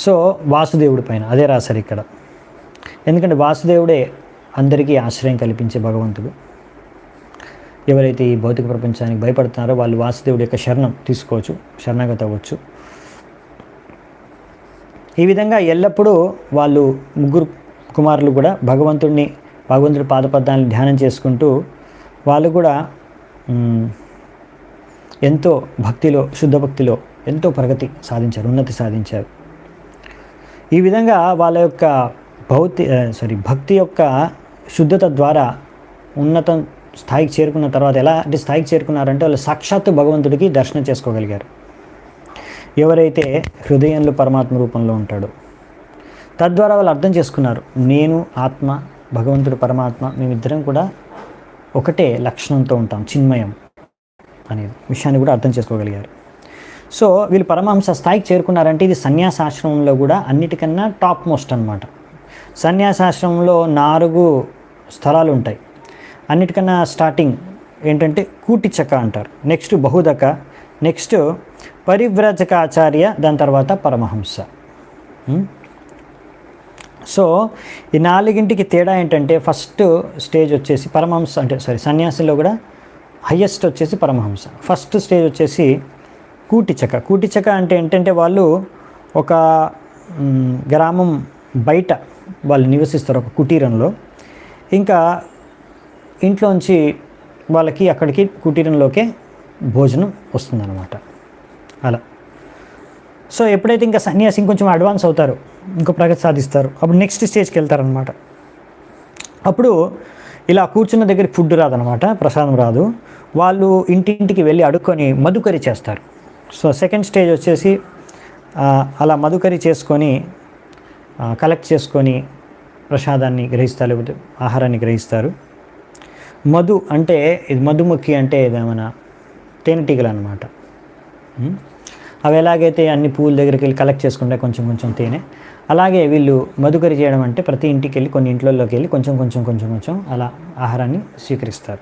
సో వాసుదేవుడి పైన అదే రాశారు ఇక్కడ. ఎందుకంటే వాసుదేవుడే అందరికీ ఆశ్రయం కల్పించే భగవంతుడు. ఎవరైతే ఈ భౌతిక ప్రపంచానికి భయపడుతున్నారో వాళ్ళు వాసుదేవుడి యొక్క శరణం తీసుకోవచ్చు, శరణాగతి అవ్వచ్చు. ఈ విధంగా ఎల్లప్పుడూ వాళ్ళు ముగ్గురు కుమారులు కూడా భగవంతుడి పాదపద్మాలను ధ్యానం చేసుకుంటూ వాళ్ళు కూడా ఎంతో భక్తిలో, శుద్ధ భక్తిలో ఎంతో ప్రగతి సాధించారు, ఉన్నతి సాధించారు. ఈ విధంగా వాళ్ళ యొక్క భక్తి యొక్క శుద్ధత ద్వారా ఉన్నత స్థాయికి చేరుకున్న తర్వాత ఎలాంటి స్థాయికి చేరుకున్నారంటే వాళ్ళు సాక్షాత్తు భగవంతుడికి దర్శనం చేసుకోగలిగారు. ఎవరైతే హృదయంలో పరమాత్మ రూపంలో ఉంటాడో తద్వారా వాళ్ళు అర్థం చేసుకున్నారు, నేను ఆత్మ, భగవంతుడు పరమాత్మ, మేమిద్దరం కూడా ఒకటే లక్షణంతో ఉంటాం, చిన్మయం అనే విషయాన్ని కూడా అర్థం చేసుకోగలిగారు. సో వీళ్ళు పరమహంస స్థాయికి చేరుకున్నారంటే ఇది సన్యాసాశ్రమంలో కూడా అన్నిటికన్నా టాప్ మోస్ట్ అనమాట. సన్యాసాశ్రమంలో 4 స్థలాలు ఉంటాయి. అన్నిటికన్నా స్టార్టింగ్ ఏంటంటే కూటిచక అంటారు, నెక్స్ట్ బహుదక, నెక్స్ట్ పరివ్రజకాచార్య, దాని తర్వాత పరమహంస. సో ఈ 4ంటికి తేడా ఏంటంటే ఫస్ట్ స్టేజ్ వచ్చేసి పరమహంస సన్యాసిలో కూడా హయ్యెస్ట్ వచ్చేసి పరమహంస. ఫస్ట్ స్టేజ్ వచ్చేసి కూటిచక అంటే ఏంటంటే వాళ్ళు ఒక గ్రామం బయట వాళ్ళు నివసిస్తారు, ఒక కుటీరంలో. ఇంకా ఇంట్లోంచి వాళ్ళకి అక్కడికి కుటీరంలోకే భోజనం వస్తుందన్నమాట అలా. సో ఎప్పుడైతే ఇంకా సన్యాసి ఇంకొంచెం అడ్వాన్స్ అవుతారు, ఇంకో ప్రగతి సాధిస్తారు, అప్పుడు నెక్స్ట్ స్టేజ్కి వెళ్తారనమాట. అప్పుడు ఇలా కూర్చున్న దగ్గరికి ఫుడ్ రాదనమాట, ప్రసాదం రాదు. వాళ్ళు ఇంటింటికి వెళ్ళి అడుక్కొని మధుకరి చేస్తారు. సో సెకండ్ స్టేజ్ వచ్చేసి అలా మధుకరి చేసుకొని కలెక్ట్ చేసుకొని ప్రసాదాన్ని గ్రహిస్తారు, లేకపోతే ఆహారాన్ని గ్రహిస్తారు. మధు అంటే ఇది మధుమక్ఖి అంటే ఇదేమైనా తేనెటీగలు అనమాట. అవి ఎలాగైతే అన్ని పూల దగ్గరికి వెళ్ళి కలెక్ట్ చేసుకుంటే కొంచెం కొంచెం తేనె, అలాగే వీళ్ళు మధుకరి చేయడం అంటే ప్రతి ఇంటికి వెళ్ళి కొన్ని ఇంట్లోకి వెళ్ళి కొంచెం కొంచెం కొంచెం కొంచెం అలా ఆహారాన్ని స్వీకరిస్తారు.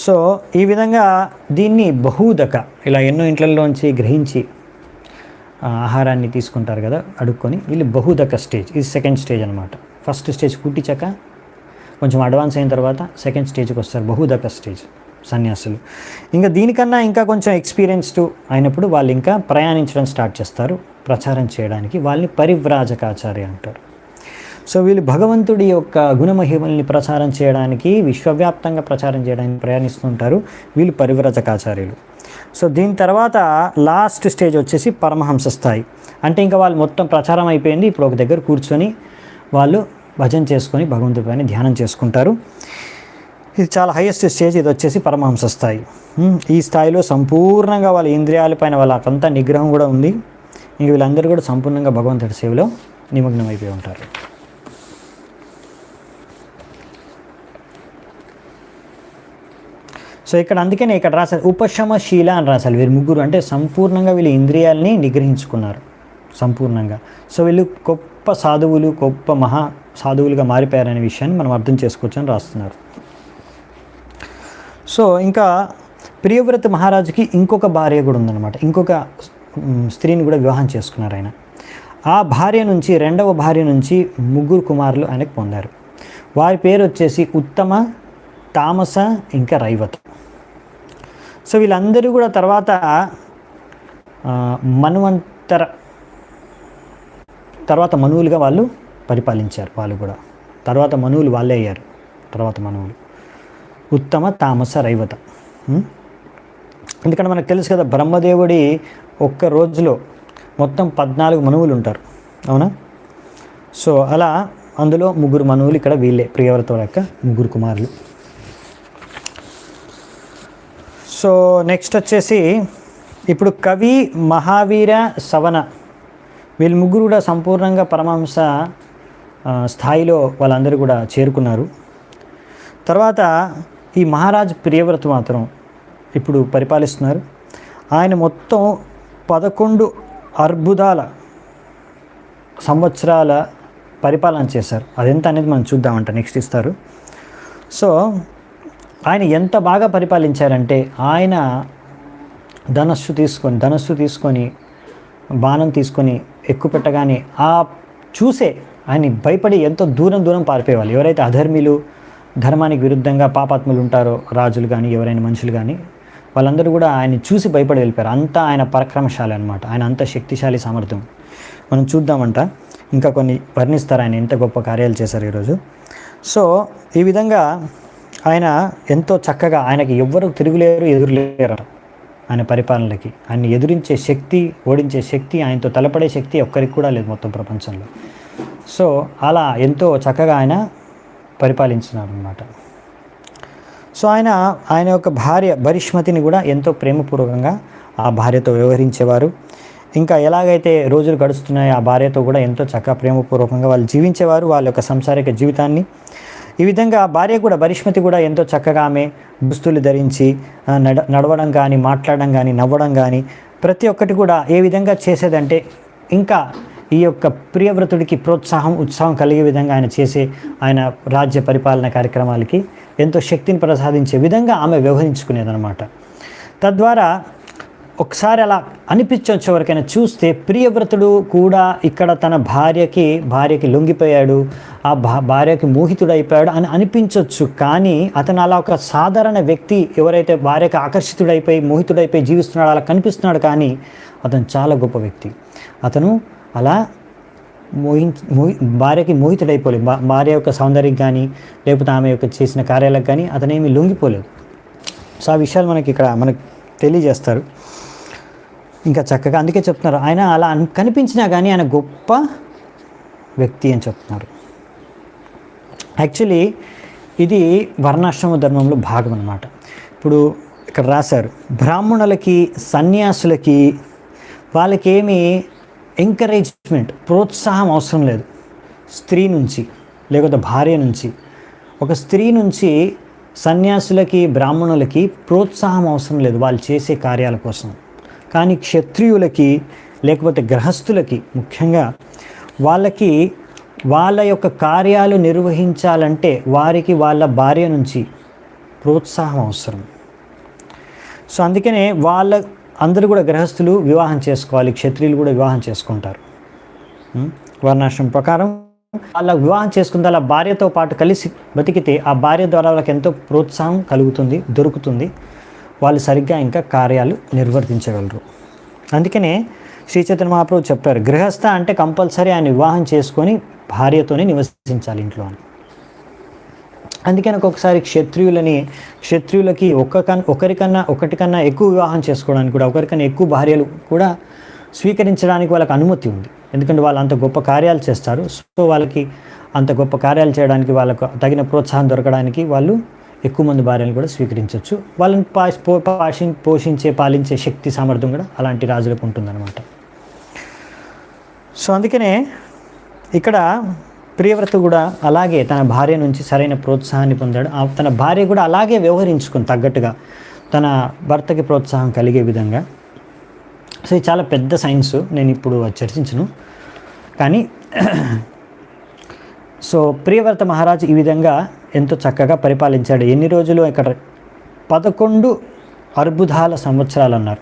సో ఈ విధంగా దీన్ని బహుదక, ఇలా ఎన్నో ఇంట్లలోంచి గ్రహించి ఆహారాన్ని తీసుకుంటారు కదా అడుక్కొని, వీళ్ళు బహుదక స్టేజ్. ఇది సెకండ్ స్టేజ్ అనమాట. ఫస్ట్ స్టేజ్ కూటిచక, కొంచెం అడ్వాన్స్ అయిన తర్వాత సెకండ్ స్టేజ్కి వస్తారు, బహుదక స్టేజ్ సన్యాసులు. ఇంకా దీనికన్నా ఇంకా కొంచెం ఎక్స్పీరియన్స్డ్ అయినప్పుడు వాళ్ళు ఇంకా ప్రయాణించడం స్టార్ట్ చేస్తారు, ప్రచారం చేయడానికి వాళ్ళని పరివ్రాజకాచార్య అంటారు. సో వీళ్ళు భగవంతుడి యొక్క గుణమహిమల్ని ప్రచారం చేయడానికి, విశ్వవ్యాప్తంగా ప్రచారం చేయడానికి ప్రయాణిస్తుంటారు. వీళ్ళు పరివ్రాజకాచార్యులు. సో దీని తర్వాత లాస్ట్ స్టేజ్ వచ్చేసి పరమహంస స్థాయి. అంటే ఇంకా వాళ్ళు మొత్తం ప్రచారం అయిపోయింది, ఇప్పుడు ఒక దగ్గర కూర్చొని వాళ్ళు భజన చేసుకొని భగవంతుడి పైన ధ్యానం చేసుకుంటారు. ఇది చాలా హైయెస్ట్ స్టేజ్. ఇది వచ్చేసి పరమహంస స్థాయి. ఈ స్థాయిలో సంపూర్ణంగా వాళ్ళ ఇంద్రియాలపైన వాళ్ళకంతా నిగ్రహం కూడా ఉంది. ఇంక వీళ్ళందరూ కూడా సంపూర్ణంగా భగవంతుడి సేవలో నిమగ్నం అయిపోయి ఉంటారు. సో ఇక్కడ అందుకనే ఇక్కడ రాశారు ఉపశమశీల అని రాశారు. వీరు ముగ్గురు అంటే సంపూర్ణంగా వీళ్ళు ఇంద్రియాలని నిగ్రహించుకున్నారు సంపూర్ణంగా. సో వీళ్ళు గొప్ప సాధువులు, గొప్ప మహా సాధువులుగా మారిపోయారనే విషయాన్ని మనం అర్థం చేసుకోవచ్చు అని రాస్తున్నారు. సో ఇంకా ప్రియవ్రత మహారాజుకి ఇంకొక భార్య కూడా ఉందన్నమాట. ఇంకొక స్త్రీని కూడా వివాహం చేసుకున్నారు ఆయన. ఆ భార్య నుంచి, రెండవ భార్య నుంచి 3 కుమారులు ఆయనకు పొందారు. వారి పేరు వచ్చేసి ఉత్తమ, తామస, ఇంకా రైవత. సో వీళ్ళందరూ కూడా తర్వాత మన్వంతర తర్వాత మనువులుగా వాళ్ళు పరిపాలించారు. వాళ్ళు కూడా తర్వాత మనువులు వాళ్ళే అయ్యారు. తర్వాత మనువులు ఉత్తమ, తామస, రైవత. ఎందుకంటే మనకు తెలుసు కదా, బ్రహ్మదేవుడి ఒక్క రోజులో మొత్తం 14 మనువులు ఉంటారు, అవునా? సో అలా అందులో 3 మనువులు ఇక్కడ వీళ్ళే, ప్రియవ్రత యొక్క 3 కుమారులు. సో నెక్స్ట్ వచ్చేసి ఇప్పుడు కవి, మహావీర, సవన వీళ్ళు 3 కూడా సంపూర్ణంగా పరమహంస స్థాయిలో వాళ్ళందరూ కూడా చేరుకున్నారు. తర్వాత ఈ మహారాజు ప్రియవ్రత మాత్రం ఇప్పుడు పరిపాలిస్తున్నారు. ఆయన మొత్తం 11 అర్బుదాల సంవత్సరాల పరిపాలన చేశారు. అదెంత అనేది మనం చూద్దామంట, నెక్స్ట్ ఇస్తారు. సో ఆయన ఎంత బాగా పరిపాలించారంటే, ఆయన ధనస్సు తీసుకొని బాణం తీసుకొని ఎక్కుపెట్టగానే ఆ చూసే ఆయన భయపడి ఎంతో దూరం పారిపోయేవాళ్ళు. ఎవరైతే అధర్మిలు, ధర్మానికి విరుద్ధంగా పాపాత్ములు ఉంటారో, రాజులు కానీ ఎవరైనా మనుషులు కానీ, వాళ్ళందరూ కూడా ఆయన్ని చూసి భయపడి వెళ్ళిపోయారు. అంతా ఆయన పరాక్రమశాలి అనమాట. ఆయన అంత శక్తిశాలి, సామర్థ్యం. మనం చూద్దామంట, ఇంకా కొన్ని వర్ణిస్తారు ఆయన ఎంత గొప్ప కార్యాలు చేశారు ఈరోజు. సో ఈ విధంగా ఆయన ఎంతో చక్కగా, ఆయనకి ఎవ్వరూ తిరుగులేరు, ఎదురులేరు ఆయన పరిపాలనకి. ఆయన్ని ఎదురించే శక్తి, ఓడించే శక్తి, ఆయనతో తలపడే శక్తి ఒక్కరికి కూడా లేదు మొత్తం ప్రపంచంలో. సో అలా ఎంతో చక్కగా ఆయన పరిపాలించినారు అన్నమాట. సో ఆయన యొక్క భార్య భరిష్మతిని కూడా ఎంతో ప్రేమపూర్వకంగా ఆ భార్యతో వ్యవహరించేవారు. ఇంకా ఎలాగైతే రోజులు గడుస్తున్నాయో ఆ భార్యతో కూడా ఎంతో చక్కగా ప్రేమపూర్వకంగా వాళ్ళు జీవించేవారు వాళ్ళ యొక్క సంసారిక జీవితాన్ని. ఈ విధంగా భార్య కూడా, భరిష్మతి కూడా ఎంతో చక్కగా ఆమె దుస్తులు ధరించి నడవడం కానీ, మాట్లాడడం కానీ, నవ్వడం కానీ ప్రతి ఒక్కటి కూడా ఏ విధంగా చేసేదంటే, ఇంకా ఈ యొక్క ప్రియవ్రతుడికి ప్రోత్సాహం, ఉత్సాహం కలిగే విధంగా ఆయన రాజ్య పరిపాలన కార్యక్రమాలకి ఎంతో శక్తిని ప్రసాదించే విధంగా ఆమె వ్యవహరించుకునేదన్నమాట. తద్వారా ఒకసారి అలా అనిపించవచ్చు ఎవరికైనా చూస్తే, ప్రియవ్రతుడు కూడా ఇక్కడ తన భార్యకి లొంగిపోయాడు, ఆ భార్యకి మోహితుడైపోయాడు అని అనిపించవచ్చు. కానీ అతను అలా ఒక సాధారణ వ్యక్తి, ఎవరైతే భార్యకి ఆకర్షితుడైపోయి మోహితుడైపోయి జీవిస్తున్నాడు అలా కనిపిస్తున్నాడు. కానీ అతను చాలా గొప్ప వ్యక్తి. అతను అలా భార్యకి మోహితుడైపోలేదు. భార్య యొక్క సౌందర్యం కానీ, లేకపోతే ఆమె యొక్క చేసిన కార్యాలకు కానీ అతనేమి లొంగిపోలేదు. సో ఆ విషయాలు మనకు తెలియజేస్తారు ఇంకా చక్కగా. అందుకే చెప్తున్నారు, ఆయన అలా కనిపించినా కానీ ఆయన గొప్ప వ్యక్తి అని చెప్తున్నారు. యాక్చువల్లీ ఇది వర్ణాశ్రమ ధర్మంలో భాగం అన్నమాట. ఇప్పుడు ఇక్కడ రాశారు, బ్రాహ్మణులకి, సన్యాసులకి వాళ్ళకేమీ ఎంకరేజ్మెంట్, ప్రోత్సాహం అవసరం లేదు. స్త్రీ నుంచి లేకపోతే భార్య నుంచి, ఒక స్త్రీ నుంచి సన్యాసులకి, బ్రాహ్మణులకి ప్రోత్సాహం అవసరం లేదు వాళ్ళు చేసే కార్యాల కోసం. కానీ క్షత్రియులకి లేకపోతే గృహస్థులకి ముఖ్యంగా వాళ్ళకి వాళ్ళ యొక్క కార్యాలు నిర్వహించాలంటే వారికి వాళ్ళ భార్య నుంచి ప్రోత్సాహం అవసరం. సో అందుకనే అందరూ కూడా గృహస్థులు వివాహం చేసుకోవాలి, క్షత్రియులు కూడా వివాహం చేసుకుంటారు. వర్ణాశ్రమం ప్రకారం వాళ్ళ వివాహం చేసుకుంటే వాళ్ళ భార్యతో పాటు కలిసి బతికితే ఆ భార్య ద్వారా వాళ్ళకి ఎంతో ప్రోత్సాహం దొరుకుతుంది. వాళ్ళు సరిగ్గా ఇంకా కార్యాలు నిర్వర్తించగలరు. అందుకనే శ్రీ చైతన్య మహాప్రభు చెప్పారు, గృహస్థ అంటే కంపల్సరీ ఆయన వివాహం చేసుకొని భార్యతోనే నివసించాలి ఇంట్లో అని. అందుకని ఒక్కొక్కసారి క్షత్రియులకి ఒకటికన్నా ఎక్కువ వివాహం చేసుకోవడానికి కూడా, ఒకరికన్నా ఎక్కువ భార్యలు కూడా స్వీకరించడానికి వాళ్ళకి అనుమతి ఉంది. ఎందుకంటే వాళ్ళు అంత గొప్ప కార్యాలు చేస్తారు. సో వాళ్ళకి అంత గొప్ప కార్యాలు చేయడానికి, వాళ్ళకు తగిన ప్రోత్సాహం దొరకడానికి వాళ్ళు ఎక్కువ మంది భార్యలు కూడా స్వీకరించవచ్చు. వాళ్ళని పాలించే శక్తి సామర్థ్యం కూడా అలాంటి రాజులకు ఉంటుందన్నమాట. సో అందుకనే ఇక్కడ ప్రియవ్రత కూడా అలాగే తన భార్య నుంచి సరైన ప్రోత్సాహాన్ని పొందాడు. తన భార్య కూడా అలాగే వ్యవహరించుకుని తగ్గట్టుగా తన భర్తకి ప్రోత్సాహం కలిగే విధంగా. సో ఇది చాలా పెద్ద సైన్స్, నేను ఇప్పుడు చర్చించను. కానీ సో ప్రియవ్రత మహారాజు ఈ విధంగా ఎంతో చక్కగా పరిపాలించాడు. ఎన్ని రోజులు? ఇక్కడ 11 అర్బుదాల సంవత్సరాలు అన్నారు.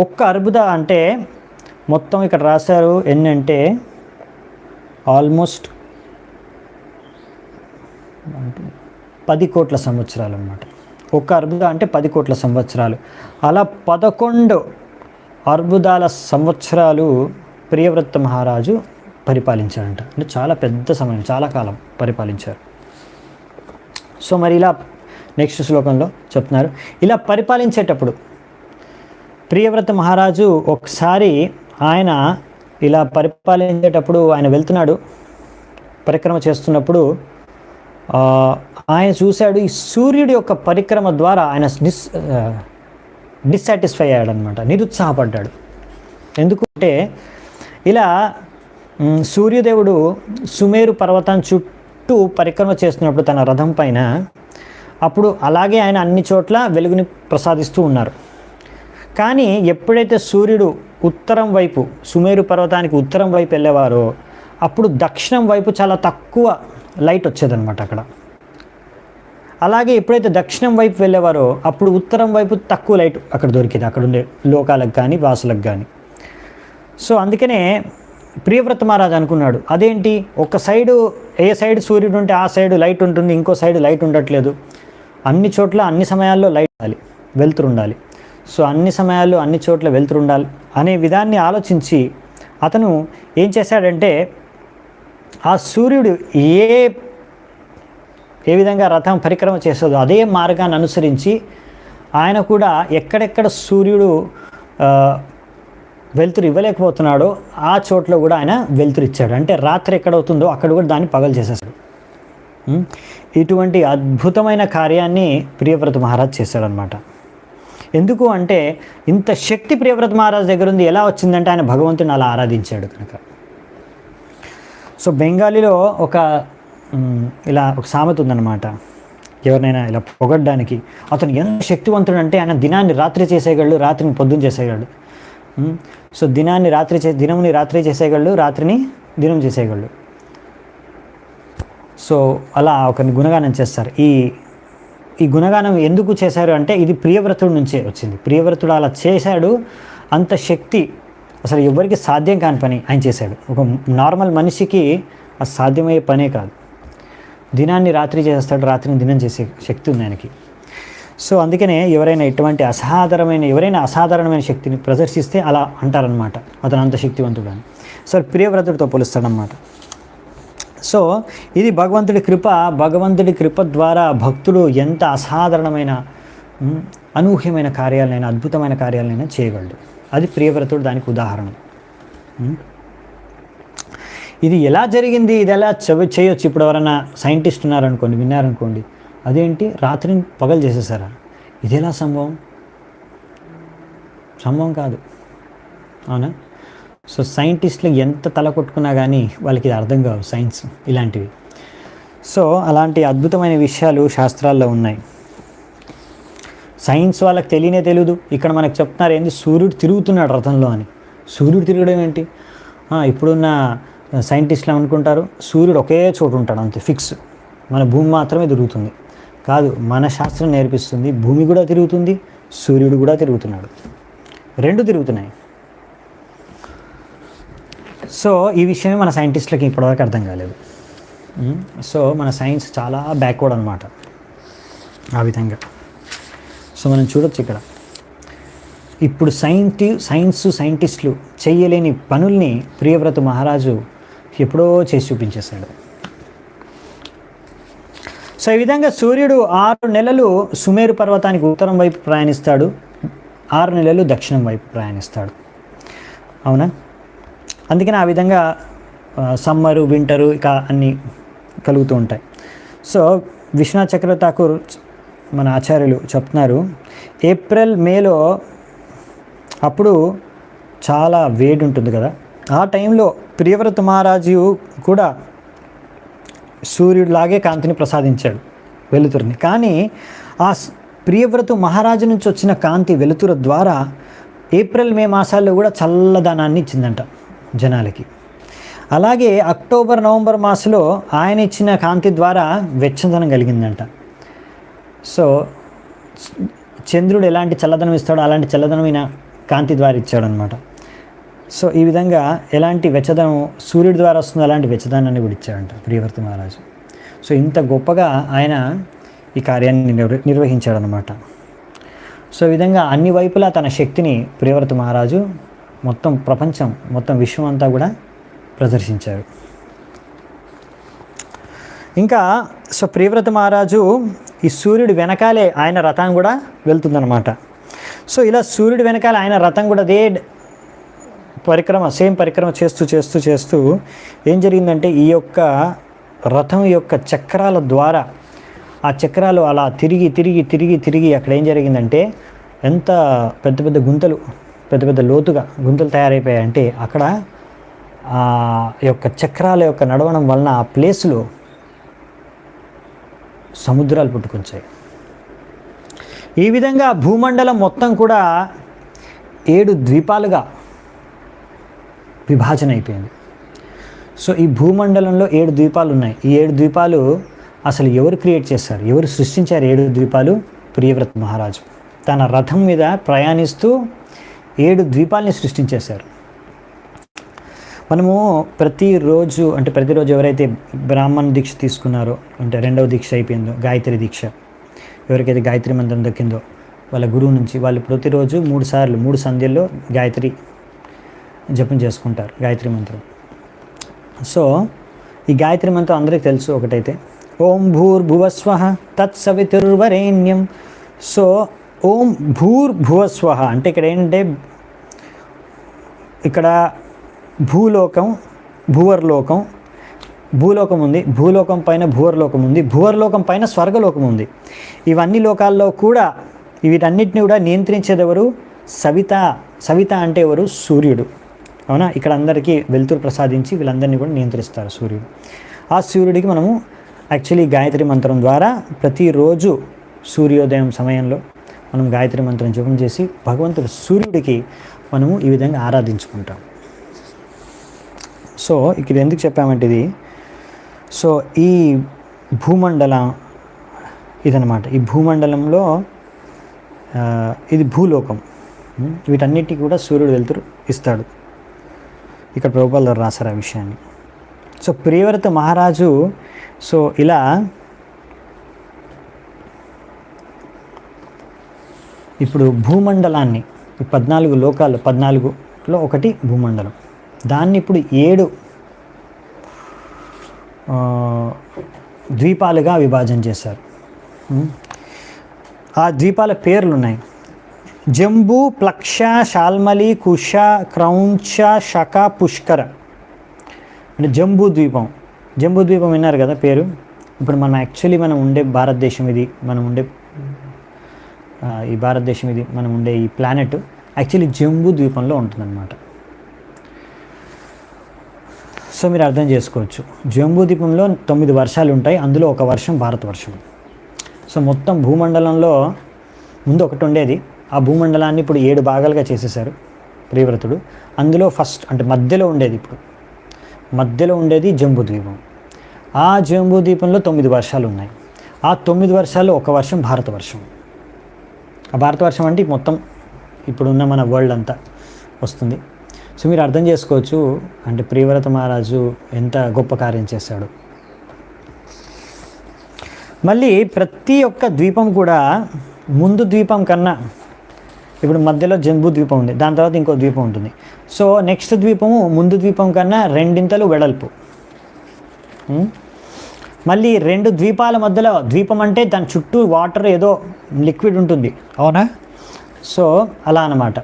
ఒక్క అర్బుద అంటే మొత్తం ఇక్కడ రాశారు ఎన్ని అంటే ఆల్మోస్ట్ 10 కోట్ల సంవత్సరాలు అన్నమాట. ఒక్క అర్బుద అంటే 10 కోట్ల సంవత్సరాలు. అలా 11 అర్బుదాల సంవత్సరాలు ప్రియవ్రత మహారాజు పరిపాలించారంట. అంటే చాలా పెద్ద సమయం, చాలా కాలం పరిపాలించారు. సో మరి ఇలా నెక్స్ట్ శ్లోకంలో చెప్తున్నారు, ఇలా పరిపాలించేటప్పుడు ప్రియవ్రత మహారాజు ఒకసారి ఆయన ఇలా పరిపాలించేటప్పుడు ఆయన వెళ్తున్నాడు, పరిక్రమ చేస్తున్నప్పుడు ఆయన చూశాడు ఈ సూర్యుడి యొక్క పరిక్రమ ద్వారా ఆయన డిస్సాటిస్ఫై అయ్యాడనమాట, నిరుత్సాహపడ్డాడు. ఎందుకంటే ఇలా సూర్యదేవుడు సుమేరు పర్వతాన్ని చుట్టూ పరిక్రమ చేస్తున్నప్పుడు తన రథం పైన, అప్పుడు అలాగే ఆయన అన్ని చోట్ల వెలుగుని ప్రసాదిస్తూ ఉన్నారు. కానీ ఎప్పుడైతే సూర్యుడు ఉత్తరం వైపు, సుమేరు పర్వతానికి ఉత్తరం వైపు వెళ్ళేవారో అప్పుడు దక్షిణం వైపు చాలా తక్కువ లైట్ వచ్చేదన్నమాట అక్కడ. అలాగే ఎప్పుడైతే దక్షిణం వైపు వెళ్ళేవారో అప్పుడు ఉత్తరం వైపు తక్కువ లైట్ అక్కడ దొరికేది, అక్కడ ఉండే లోకాలకు కానీ వాసులకు కానీ. సో అందుకనే ప్రియవ్రత మహారాజు అనుకున్నాడు, అదేంటి ఒక సైడు, ఏ సైడ్ సూర్యుడు ఉంటే ఆ సైడు లైట్ ఉంటుంది, ఇంకో సైడ్ లైట్ ఉండట్లేదు. అన్ని చోట్ల అన్ని సమయాల్లో లైట్ ఉండాలి, వెలుతురు ఉండాలి. సో అన్ని సమయాల్లో అన్ని చోట్ల వెలుతురు ఉండాలి అనే విధాన్ని ఆలోచించి అతను ఏం చేశాడంటే ఆ సూర్యుడు ఏ విధంగా రథం పరిక్రమ చేస్తుందో అదే మార్గాన్ని అనుసరించి ఆయన కూడా ఎక్కడెక్కడ సూర్యుడు వెలుతురు ఇవ్వలేకపోతున్నాడో ఆ చోట్ల కూడా ఆయన వెలుతురు ఇచ్చాడు. అంటే రాత్రి ఎక్కడవుతుందో అక్కడ కూడా దాన్ని పగలు చేసేసాడు. ఇటువంటి అద్భుతమైన కార్యాన్ని ప్రియవ్రత మహారాజ్ చేశాడనమాట. ఎందుకు అంటే ఇంత శక్తి ప్రియవ్రత మహారాజ్ దగ్గర ఉంది. ఎలా వచ్చిందంటే ఆయన భగవంతుని అలా ఆరాధించాడు కనుక. సో బెంగాలీలో ఇలా ఒక సామెత ఉందన్నమాట, ఎవరినైనా ఇలా పొగడ్డానికి, అతను ఎంత శక్తివంతుడు అంటే ఆయన దినాన్ని రాత్రి చేసేయగలడు, రాత్రిని పొద్దున్న చేసేయగలడు. సో దినాన్ని రాత్రి చేసేయగలడు, రాత్రిని దినం చేసేయగలడు. సో అలా ఒకరిని గుణగానం చేస్తారు. ఈ గుణగానం ఎందుకు చేశారు అంటే ఇది ప్రియవ్రతుడి నుంచే వచ్చింది. ప్రియవ్రతుడు అలా చేశాడు, అంత శక్తి అసలు ఎవరికి సాధ్యం కాని పని ఆయన చేశాడు. ఒక నార్మల్ మనిషికి అది సాధ్యమయ్యే పనే కాదు. దినాన్ని రాత్రి చేస్తాడు, రాత్రిని దినం చేసే శక్తి ఉంది ఆయనకి. సో అందుకనే ఎవరైనా అసాధారణమైన శక్తిని ప్రదర్శిస్తే అలా అంటారనమాట, అతను అంత శక్తివంతుడు అని. సో ప్రియవ్రతుడితో పోలుస్తాడనమాట. సో ఇది భగవంతుడి కృప ద్వారా భక్తుడు ఎంత అసాధారణమైన అనూహ్యమైన కార్యాలనైనా, అద్భుతమైన కార్యాలనైనా చేయగలడు. అది ప్రియవ్రతుడు దానికి ఉదాహరణ. ఇది ఎలా జరిగింది, ఇది ఎలా చేయొచ్చు? ఇప్పుడు ఎవరైనా సైంటిస్ట్ ఉన్నారనుకోండి, విన్నారనుకోండి, అదేంటి రాత్రిని పగలు చేసేసారా, ఇది ఎలా సంభవం కాదు, అవునా? సో సైంటిస్టులు ఎంత తల కొట్టుకున్నా కానీ వాళ్ళకి ఇది అర్థం కావు సైన్స్ ఇలాంటివి. సో అలాంటి అద్భుతమైన విషయాలు శాస్త్రాల్లో ఉన్నాయి. సైన్స్ వాళ్ళకి తెలియదు. ఇక్కడ మనకు చెప్తున్నారు ఏంటి, సూర్యుడు తిరుగుతున్నాడు రథంలో అని. సూర్యుడు తిరగడం ఏంటి? ఇప్పుడున్న సైంటిస్టులు అనుకుంటారు సూర్యుడు ఒకే చోటు ఉంటాడు అంతే ఫిక్స్, మన భూమి మాత్రమే తిరుగుతుంది. కాదు, మన శాస్త్రం నేర్పిస్తుంది భూమి కూడా తిరుగుతుంది, సూర్యుడు కూడా తిరుగుతున్నాడు, రెండు తిరుగుతున్నాయి. సో ఈ విషయమే మన సైంటిస్టులకి ఇప్పటివరకు అర్థం కాలేదు. సో మన సైన్స్ చాలా బ్యాక్వర్డ్ అనమాట ఆ విధంగా. సో మనం చూడొచ్చు ఇక్కడ ఇప్పుడు సైంటిస్టులు చేయలేని పనుల్ని ప్రియవ్రత మహారాజు ఎప్పుడో చేసి చూపించేశాడు. సో ఈ విధంగా సూర్యుడు 6 నెలలు సుమేరు పర్వతానికి ఉత్తరం వైపు ప్రయాణిస్తాడు, 6 నెలలు దక్షిణం వైపు ప్రయాణిస్తాడు. అవునా? అందుకని ఆ విధంగా సమ్మరు, వింటరు ఇక అన్నీ కలుగుతూ ఉంటాయి. సో విశ్వనాథ్ చక్రవర్తి ఠాకూర్ మన ఆచార్యులు చెప్తున్నారు, ఏప్రిల్ మేలో అప్పుడు చాలా వేడి ఉంటుంది కదా, ఆ టైంలో ప్రియవ్రత మహారాజు కూడా సూర్యుడిలాగే కాంతిని ప్రసాదించాడు, వెలుతురుని. కానీ ఆ ప్రియవ్రత మహారాజు నుంచి వచ్చిన కాంతి వెలుతురు ద్వారా ఏప్రిల్ మే మాసాల్లో కూడా చల్లదనాన్ని ఇచ్చిందంట జనాలకి. అలాగే అక్టోబర్ నవంబర్ మాసంలో ఆయన ఇచ్చిన కాంతి ద్వారా వెచ్చదనం కలిగిందంట. సో చంద్రుడు ఎలాంటి చల్లదనం ఇస్తాడో అలాంటి చల్లదనమైన కాంతి ద్వారా ఇచ్చాడనమాట. సో ఈ విధంగా ఎలాంటి వెచ్చదనం సూర్యుడి ద్వారా వస్తుందో అలాంటి వెచ్చదనాన్ని కూడా ఇచ్చాడంట ప్రియవ్రత మహారాజు. సో ఇంత గొప్పగా ఆయన ఈ కార్యాన్ని నిర్వహించాడనమాట. సో ఈ విధంగా అన్ని వైపులా తన శక్తిని ప్రియవ్రత మహారాజు మొత్తం ప్రపంచం, మొత్తం విశ్వం అంతా కూడా ప్రదర్శించారు. ఇంకా సో ప్రియవ్రత మహారాజు ఈ సూర్యుడి వెనకాలే ఆయన రథం కూడా వెళ్తుందన్నమాట. సో ఇలా సూర్యుడి వెనకాల ఆయన రథం కూడా అదే సేమ్ పరిక్రమ చేస్తూ ఏం జరిగిందంటే ఈ యొక్క రథం యొక్క చక్రాల ద్వారా ఆ చక్రాలు అలా తిరిగి అక్కడ ఏం జరిగిందంటే ఎంత పెద్ద గుంతలు, పెద్ద లోతుగా గుంతలు తయారైపోయాయంటే అక్కడ ఆ యొక్క చక్రాల యొక్క నడవడం వలన ఆ ప్లేస్లో సముద్రాలు పుట్టుకొచ్చాయి. ఈ విధంగా భూమండలం మొత్తం కూడా 7 ద్వీపాలుగా విభాజన అయిపోయింది. సో ఈ భూమండలంలో 7 ద్వీపాలు ఉన్నాయి. ఈ 7 ద్వీపాలు అసలు ఎవరు క్రియేట్ చేశారు, ఎవరు సృష్టించారు? 7 ద్వీపాలు ప్రియవ్రత మహారాజు తన రథం మీద ప్రయాణిస్తూ 7 ద్వీపాలని సృష్టించేశారు. మనము ప్రతిరోజు ఎవరైతే బ్రాహ్మణ దీక్ష తీసుకున్నారో, అంటే 2వ దీక్ష అయిపోయిందో, గాయత్రి దీక్ష, ఎవరికైతే గాయత్రి మంత్రం దక్కిందో వాళ్ళ గురువు నుంచి, వాళ్ళు ప్రతిరోజు 3 సార్లు 3 సంధ్యల్లో గాయత్రి జపం చేసుకుంటారు, గాయత్రి మంత్రం. సో ఈ గాయత్రి మంత్రం అందరికీ తెలుసు. ఒకటైతే ఓం భూర్భువస్వః తత్సవితుర్వరేణ్యం. సో ఓం భూర్భువస్వః అంటే ఇక్కడ ఏంటంటే ఇక్కడ భూలోకం, భూలోకం ఉంది, భూలోకం పైన భూవర్లోకం ఉంది, భూవర్లోకం పైన స్వర్గలోకం ఉంది. ఇవన్నీ లోకాల్లో కూడా వీటన్నిటిని కూడా నియంత్రించేది ఎవరు? సవిత అంటే ఎవరు? సూర్యుడు. అవునా? ఇక్కడ అందరికీ వెలుతురు ప్రసాదించి వీళ్ళందరినీ కూడా నియంత్రిస్తారు సూర్యుడు. ఆ సూర్యుడికి మనము యాక్చువల్లీ గాయత్రి మంత్రం ద్వారా ప్రతిరోజు సూర్యోదయం సమయంలో మనం గాయత్రి మంత్రం జపం చేసి భగవంతుడు సూర్యుడికి మనము ఈ విధంగా ఆరాధించుకుంటాం. సో ఇక్కడ ఎందుకు చెప్పామంటే ఇది, సో ఈ భూమండలం ఇదనమాట. ఈ భూమండలంలో ఇది భూలోకం. వీటన్నిటికీ కూడా సూర్యుడు వెలుతురు ఇస్తాడు. ఇక్కడ ప్రభుపాదులు రాశారు ఆ విషయాన్ని. సో ప్రియవ్రత మహారాజు సో ఇలా ఇప్పుడు భూమండలాన్ని 14 లోకాలు, 14లో ఒకటి భూమండలం, దాన్ని ఇప్పుడు 7 ద్వీపాలుగా విభాజన చేశారు. ఆ ద్వీపాల పేర్లు ఉన్నాయి: జంబూ, ప్లక్ష, శాల్మలి, కుష, క్రౌంచ, శక, పుష్కర. అంటే జంబూ ద్వీపం విన్నారు కదా పేరు. ఇప్పుడు మనం ఉండే భారతదేశం ఇది, ఈ భారతదేశం ఇది, మనం ఉండే ఈ ప్లానెట్ యాక్చువల్లీ జంబూ ద్వీపంలో ఉంటుందన్నమాట. సో మీరు అర్థం చేసుకోవచ్చు, జంబూ ద్వీపంలో 9 వర్షాలు ఉంటాయి, అందులో ఒక వర్షం భారతవర్షం. సో మొత్తం భూమండలంలో ముందు ఒకటి ఉండేది, ఆ భూమండలాన్ని ఇప్పుడు 7 భాగాలుగా చేసేసారు ప్రియవ్రతుడు. అందులో ఫస్ట్ అంటే మధ్యలో ఉండేది జంబూ ద్వీపం. ఆ జంబూ ద్వీపంలో 9 వర్షాలు ఉన్నాయి. ఆ 9 వర్షాల్లో ఒక వర్షం భారతవర్షం. ఆ భారతవర్షం అంటే మొత్తం ఇప్పుడున్న మన వరల్డ్ అంతా వస్తుంది. సో మీరు అర్థం చేసుకోవచ్చు అంటే ప్రియవ్రత మహారాజు ఎంత గొప్ప కార్యం చేశాడు. మళ్ళీ ప్రతి ఒక్క ద్వీపం కూడా ముందు ద్వీపం కన్నా ఇప్పుడు మధ్యలో జంబూ ద్వీపం ఉంది, దాని తర్వాత ఇంకో ద్వీపం ఉంటుంది. సో నెక్స్ట్ ద్వీపము ముందు ద్వీపం కన్నా 2 వెడల్పు. మళ్ళీ 2 ద్వీపాల మధ్యలో, ద్వీపం అంటే దాని చుట్టూ వాటర్ ఏదో లిక్విడ్ ఉంటుంది, అవునా? సో అలా అన్నమాట.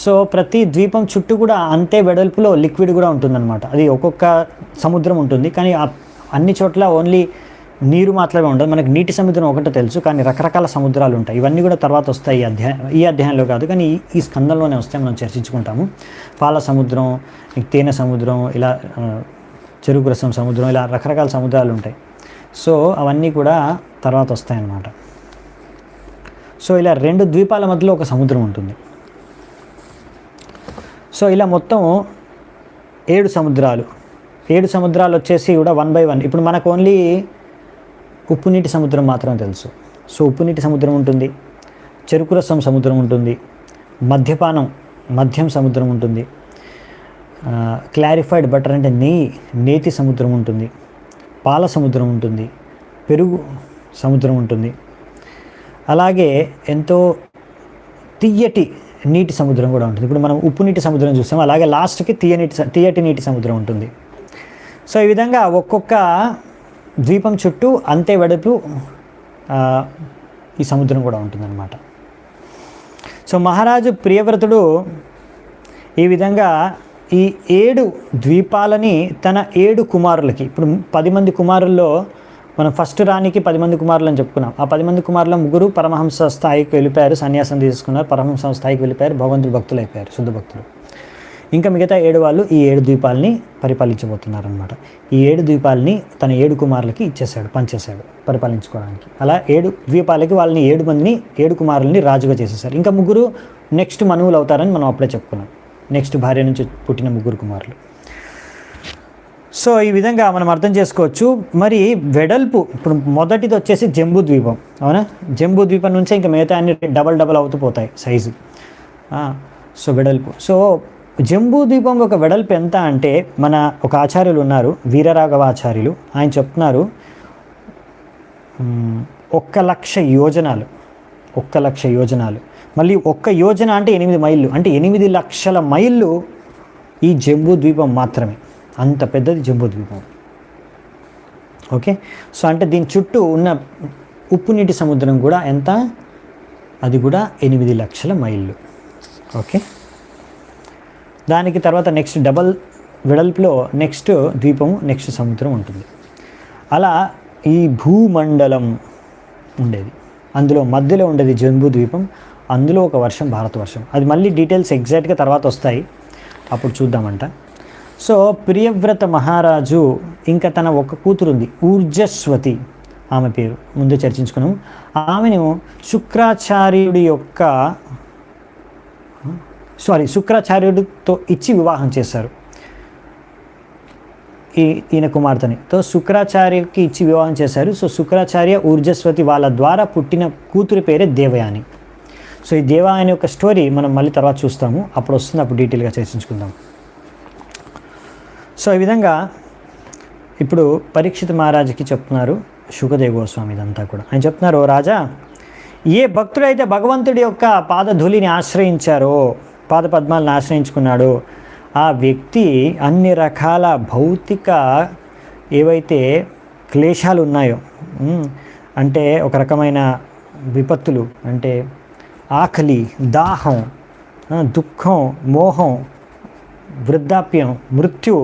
సో ప్రతి ద్వీపం చుట్టూ కూడా అంతే వెడల్పులో లిక్విడ్ కూడా ఉంటుందన్నమాట. అది ఒక్కొక్క సముద్రం ఉంటుంది, కానీ అన్ని చోట్ల ఓన్లీ నీరు మాత్రమే ఉండదు. మనకి నీటి సముద్రం ఒకటే తెలుసు, కానీ రకరకాల సముద్రాలు ఉంటాయి. ఇవన్నీ కూడా తర్వాత వస్తాయి ఈ అధ్యాయంలో కాదు, కానీ ఈ స్కందంలోనే వస్తాయి, మనం చర్చించుకుంటాము. పాల సముద్రం, తేనె సముద్రం, ఇలా చెరుకు రసం సముద్రం, ఇలా రకరకాల సముద్రాలు ఉంటాయి. సో అవన్నీ కూడా తర్వాత వస్తాయన్నమాట. సో ఇలా 2 ద్వీపాల మధ్యలో ఒక సముద్రం ఉంటుంది. సో ఇలా మొత్తం 7 సముద్రాలు. 7 సముద్రాలు వచ్చేసి కూడా 1 by 1. ఇప్పుడు మనకు ఓన్లీ ఉప్పు నీటి సముద్రం మాత్రమే తెలుసు. సో ఉప్పు నీటి సముద్రం ఉంటుంది, చెరుకు రసం సముద్రం ఉంటుంది, మద్యం సముద్రం ఉంటుంది, క్లారిఫైడ్ బటర్ అంటే నేతి సముద్రం ఉంటుంది, పాల సముద్రం ఉంటుంది, పెరుగు సముద్రం ఉంటుంది, అలాగే ఎంతో తియ్యటి నీటి సముద్రం కూడా ఉంటుంది. ఇప్పుడు మనం ఉప్పు నీటి సముద్రం చూస్తాం, అలాగే లాస్ట్కి తియ్యటి నీటి సముద్రం ఉంటుంది. సో ఈ విధంగా ఒక్కొక్క ద్వీపం చుట్టూ అంతే వెడల్పు ఈ సముద్రం కూడా ఉంటుందన్నమాట. సో మహారాజు ప్రియవ్రతుడు ఈ విధంగా ఈ 7 ద్వీపాలని తన 7 కుమారులకి, ఇప్పుడు 10 మంది కుమారుల్లో మనం ఫస్ట్ రాణికి 10 మంది కుమారులు అని చెప్పుకున్నాం. ఆ 10 మంది కుమారుల 3 పరమహంస స్థాయికి వెళ్ళిపోయారు, సన్యాసం తీసుకున్నారు, పరమహంస స్థాయికి వెళ్ళిపోయారు, భగవంతుడు భక్తులు అయిపోయారు, శుద్ధ భక్తులు. ఇంకా మిగతా 7 వాళ్ళు ఈ 7 ద్వీపాలని పరిపాలించబోతున్నారు అనమాట. ఈ 7 ద్వీపాలని తన 7 కుమారులకి పంచేశాడు పరిపాలించుకోవడానికి. అలా 7 ద్వీపాలకి వాళ్ళని 7 మందిని 7 కుమారులని రాజుగా చేసేసారు. ఇంకా 3 నెక్స్ట్ మనువులు అవుతారని మనం అప్పుడే చెప్పుకున్నాం. నెక్స్ట్ భార్య నుంచి పుట్టిన 3 కుమారులు. సో ఈ విధంగా మనం అర్థం చేసుకోవచ్చు. మరి వెడల్పు ఇప్పుడు మొదటిది వచ్చేసి జంబూ ద్వీపం, అవునా? జంబూ ద్వీపం నుంచే ఇంకా మిగతా అన్ని డబల్ అవుతూ పోతాయి సైజు. సో వెడల్పు, సో జంబూ ద్వీపం ఒక వెడల్పు ఎంత అంటే, మన ఒక ఆచార్యులు ఉన్నారు, వీరరాఘవాచార్యులు, ఆయన చెప్తున్నారు 1,00,000 యోజనాలు. 1,00,000 యోజనాలు. మళ్ళీ 1 యోజన అంటే 8 మైళ్ళు, అంటే 8 లక్షల మైళ్ళు ఈ జంబూ ద్వీపం మాత్రమే. అంత పెద్దది జంబూ ద్వీపం. ఓకే, సో అంటే దీని చుట్టూ ఉన్న ఉప్పు నీటి సముద్రం కూడా ఎంత, అది కూడా 8 లక్షల మైళ్ళు. ఓకే, దానికి తర్వాత నెక్స్ట్ డబల్ వెడల్పులో నెక్స్ట్ ద్వీపము, నెక్స్ట్ సముద్రం ఉంటుంది. అలా ఈ భూమండలం ఉండేది, అందులో మధ్యలో ఉండేది జంబూ ద్వీపం, అందులో ఒక వర్షం భారతవర్షం. అది మళ్ళీ డీటెయిల్స్ ఎగ్జాక్ట్గా తర్వాత వస్తాయి, అప్పుడు చూద్దామంట. సో ప్రియవ్రత మహారాజు ఇంకా తన ఒక కూతురు ఉంది, ఊర్జస్వతి, ఆమె పేరు ముందే చర్చించుకున్నాము. ఆమెను శుక్రాచార్యుడితో ఇచ్చి వివాహం చేశారు. ఈయన కుమార్తెని శుక్రాచార్యకి ఇచ్చి వివాహం చేశారు. సో శుక్రాచార్య ఊర్జస్వతి వాళ్ళ ద్వారా పుట్టిన కూతురి పేరే దేవయాని. సో ఈ దేవయాని యొక్క స్టోరీ మనం మళ్ళీ తర్వాత చూస్తాము, అప్పుడు వస్తుంది, అప్పుడు డీటెయిల్గా చర్చించుకుందాం. సో ఈ విధంగా ఇప్పుడు పరీక్షిత్ మహారాజుకి చెప్తున్నారు శుకదేవ గోస్వామి ఇదంతా కూడా. ఆయన చెప్తున్నారు, ఓ రాజా, ఏ భక్తుడైతే భగవంతుడి యొక్క పాదధూళిని ఆశ్రయించారో, పాదపద్మాలను ఆశ్రయించుకున్నాడో, ఆ వ్యక్తి అన్ని రకాల భౌతిక ఏవైతే క్లేశాలు ఉన్నాయో, అంటే ఒక రకమైన విపత్తులు, అంటే ఆకలి, దాహం, దుఃఖం, మోహం, వృద్ధాప్యం, మృత్యు,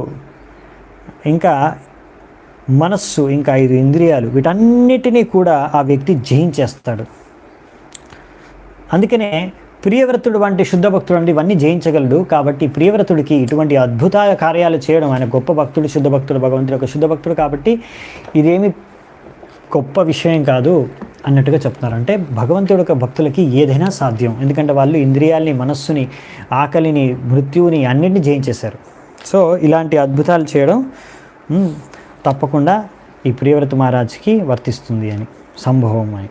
ఇంకా మనస్సు, ఇంకా 5 ఇంద్రియాలు, వీటన్నిటినీ కూడా ఆ వ్యక్తి జయించేస్తాడు. అందుకనే ప్రియవ్రతుడు వంటి శుద్ధ భక్తుడు అంటే ఇవన్నీ జయించగలడు. కాబట్టి ప్రియవ్రతుడికి ఇటువంటి అద్భుత కార్యాలు చేయడం, ఆయన గొప్ప భక్తుడు, శుద్ధ భక్తుడు, భగవంతుడు ఒక శుద్ధ భక్తుడు, కాబట్టి ఇదేమి గొప్ప విషయం కాదు అన్నట్టుగా చెప్తున్నారు. అంటే భగవంతుడు యొక్క భక్తులకి ఏదైనా సాధ్యం, ఎందుకంటే వాళ్ళు ఇంద్రియాల్ని, మనస్సుని, ఆకలిని, మృత్యువుని అన్నింటినీ జయించేశారు. సో ఇలాంటి అద్భుతాలు చేయడం తప్పకుండా ఈ ప్రియవ్రత మహారాజుకి వర్తిస్తుంది అని, సంభవం అని.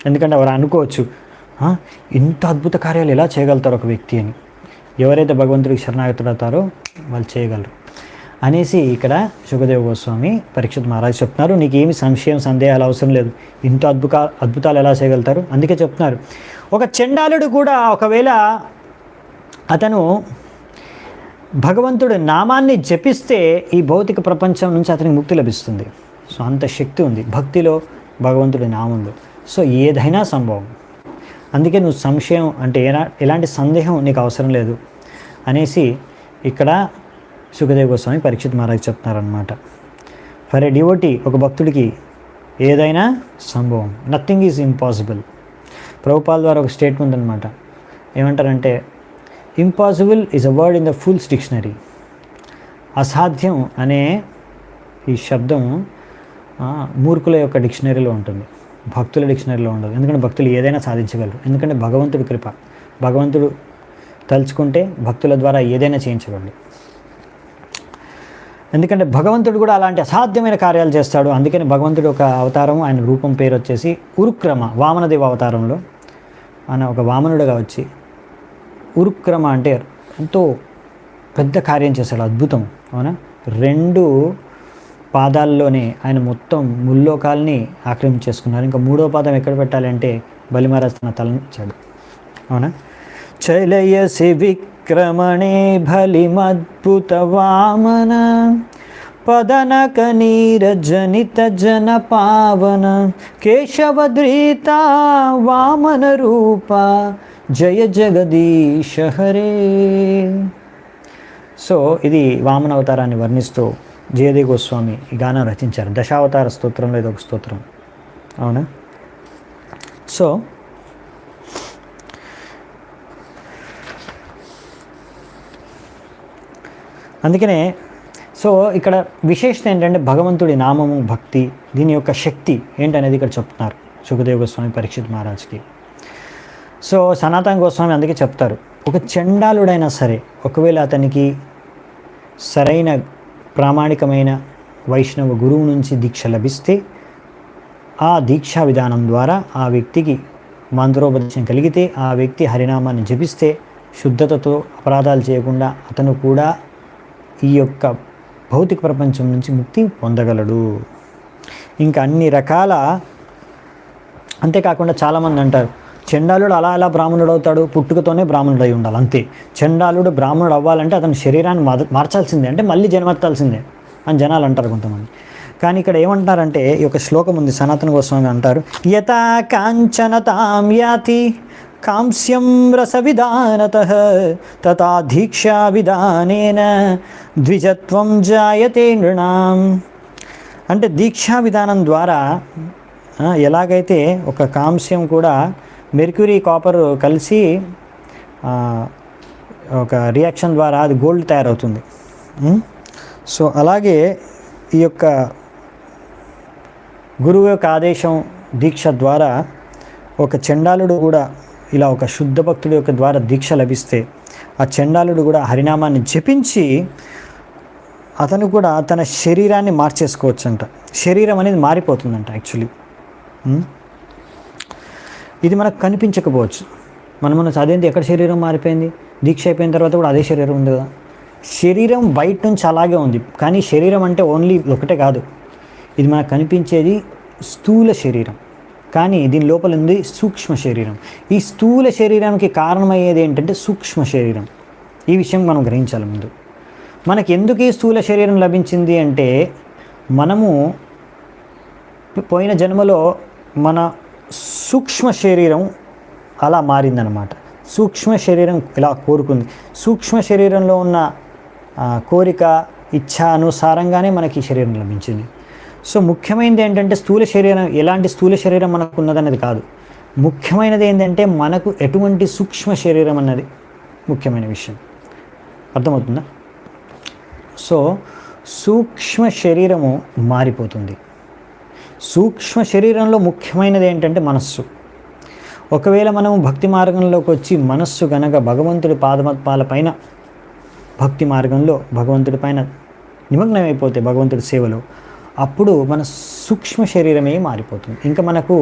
ఎందుకంటే వారు అనుకోవచ్చు, ఇంత అద్భుత కార్యాలు ఎలా చేయగలుగుతారు ఒక వ్యక్తి అని. ఎవరైతే భగవంతుడికి శరణాగతులు అవుతారో వాళ్ళు చేయగలరు. అనేసి ఇక్కడ శుకదేవ గోస్వామి పరీక్షిత్ మహారాజ్ చెప్తున్నారు. నీకేమి సందేహాలు అవసరం లేదు, ఇంత అద్భుతాలు ఎలా చేయగలుగుతారు? అందుకే చెప్తున్నారు, ఒక చండాలుడు కూడా ఒకవేళ అతను భగవంతుడి నామాన్ని జపిస్తే ఈ భౌతిక ప్రపంచం నుంచి అతనికి ముక్తి లభిస్తుంది. సో అంత శక్తి ఉంది భక్తిలో, భగవంతుడి నామంలో. సో ఏదైనా సంభవం. అందుకే నువ్వు సంశయం అంటే ఎలాంటి సందేహం నీకు అవసరం లేదు అనేసి ఇక్కడ శుకదేవ గోస్వామి పరీక్షిత్ మహారాజ్ చెప్తున్నారనమాట. ఫర్ ఏ డివోటీ, ఒక భక్తుడికి ఏదైనా సంభవం, నథింగ్ ఈజ్ ఇంపాసిబుల్. ప్రభుపాల్ ద్వారా ఒక స్టేట్మెంట్ అనమాట, ఏమంటారంటే impossible is a word in the fulls dictionary. అసాధ్యం అనే ఈ శబ్దం మూర్ఖుల యొక్క డిక్షనరీలో ఉంటుంది, భక్తుల డిక్షనరీలో ఉండదు. ఎందుకంటే భక్తులు ఏదైనా సాధించగలరు. ఎందుకంటే భగవంతుడి కృప, భగవంతుడు తలుచుకుంటే భక్తుల ద్వారా ఏదైనా చేయించగలడు. ఎందుకంటే భగవంతుడు కూడా అలాంటి అసాధ్యమైన కార్యాలు చేస్తాడు. అందుకని భగవంతుడు ఒక అవతారం, ఆయన రూపం పేరు వచ్చేసి ఉరుక్రమ, వామనదేవ అవతారంలో ఆయన ఒక వామనుడుగా వచ్చి ఉరుక్రమ అంటే ఎంతో పెద్ద కార్యం చేశాడు, అద్భుతం. అవునా, 2 పాదాల్లోనే ఆయన మొత్తం ముల్లోకాల్ని ఆక్రమించేసుకున్నారు. ఇంకా 3వ పాదం ఎక్కడ పెట్టాలి అంటే బలిమహారాజ్ తన తలనిచ్చాడు. అవునా, చలయసి విక్రమణే బలిమద్భుత వామన పదనక నీరజనిత జన పావన కేశవద్రీత వామన రూప జయ జగదీశ హరే. సో ఇది వామన అవతారాన్ని వర్ణిస్తూ జయదేవ్ గోస్వామి ఈ గానం రచించారు. దశావతార స్తోత్రంలో ఇది ఒక స్తోత్రం. అవునా, సో అందుకనే సో ఇక్కడ విశేషత ఏంటంటే భగవంతుడి నామము, భక్తి, దీని యొక్క శక్తి ఏంటనేది ఇక్కడ చెప్తున్నారు శుకదేవ గోస్వామి పరీక్షిత్ మహారాజ్కి. సో సనాతన గోస్వామి అందుకే చెప్తారు, ఒక చండాలుడైనా సరే ఒకవేళ అతనికి సరైన ప్రామాణికమైన వైష్ణవ గురువు నుంచి దీక్ష లభిస్తే, ఆ దీక్షా విధానం ద్వారా ఆ వ్యక్తికి మంత్రోపదేశం కలిగితే, ఆ వ్యక్తి హరినామాన్ని జపిస్తే శుద్ధతతో అపరాధాలు చేయకుండా అతను కూడా ఈ యొక్క భౌతిక ప్రపంచం నుంచి ముక్తి పొందగలడు. ఇంకా అన్ని రకాల, అంతేకాకుండా చాలామంది అంటారు చండాలుడు అలా బ్రాహ్మణుడు అవుతాడు, పుట్టుకతోనే బ్రాహ్మణుడు అయి ఉండాలి అంతే. చండాలుడు బ్రాహ్మణుడు అవ్వాలంటే అతని శరీరాన్ని మార్చాల్సిందే, అంటే మళ్ళీ జన్మెత్తాల్సిందే అని జనాలు అంటారు కొంతమంది. కానీ ఇక్కడ ఏమంటారంటే ఈ యొక్క శ్లోకం ఉంది, సనాతన గోస్వామి అంటారు, యథా కాంచనతాం యాతి కాంస్యం రసవిధానతః తథా దీక్షా విధానేన ద్విజత్వం జాయతే నృణాం. అంటే దీక్షా విధానం ద్వారా ఎలాగైతే ఒక కాంస్యం కూడా మెర్క్యూరీ కాపర్ కలిసి ఒక రియాక్షన్ ద్వారా అది గోల్డ్ తయారవుతుంది. సో అలాగే ఈ యొక్క గురువు యొక్క ఆదేశం, దీక్ష ద్వారా ఒక చండాలుడు కూడా ఇలా ఒక శుద్ధ భక్తుడి యొక్క ద్వారా దీక్ష లభిస్తే ఆ చండాలుడు కూడా హరినామాన్ని జపించి అతను కూడా తన శరీరాన్ని మార్చేసుకోవచ్చంట. శరీరం అనేది మారిపోతుందంట యాక్చువల్లీ. ఇది మనకు కనిపించకపోవచ్చు, మనం చదివింది ఎక్కడ శరీరం మారిపోయింది, దీక్ష అయిపోయిన తర్వాత కూడా అదే శరీరం ఉంది కదా. శరీరం బయట నుంచి అలాగే ఉంది, కానీ శరీరం అంటే ఓన్లీ ఒకటే కాదు, ఇది మనకు కనిపించేది స్థూల శరీరం, కానీ దీని లోపల ఉంది సూక్ష్మ శరీరం. ఈ స్థూల శరీరానికి కారణమయ్యేది ఏంటంటే సూక్ష్మ శరీరం. ఈ విషయం మనం గ్రహించాలి ముందు. మనకి ఎందుకు ఈ స్థూల శరీరం లభించింది అంటే, మనము పోయిన జన్మలో మన సూక్ష్మ శరీరం అలా మారిందనమాట. సూక్ష్మ శరీరం ఇలా కోరుకుంది, సూక్ష్మ శరీరంలో ఉన్న కోరిక, ఇచ్ఛ అనుసారంగానే మనకి శరీరం లభించింది. సో ముఖ్యమైనది ఏంటంటే స్థూల శరీరం, ఎలాంటి స్థూల శరీరం మనకు ఉన్నదన్నది కాదు, ముఖ్యమైనది ఏంటంటే మనకు ఎటువంటి సూక్ష్మ శరీరం అన్నది ముఖ్యమైన విషయం. అర్థమవుతుందా? సో సూక్ష్మ శరీరము మారిపోతుంది. సూక్ష్మ శరీరంలో ముఖ్యమైనది ఏంటంటే మనస్సు. ఒకవేళ మనము భక్తి మార్గంలోకి వచ్చి మనస్సు గనక భగవంతుడి పాదపద్మాల పైన భక్తి మార్గంలో భగవంతుడి పైన నిమగ్నమైపోతే భగవంతుడి సేవలో, అప్పుడు మన సూక్ష్మ శరీరమే మారిపోతుంది. ఇంకా మనకు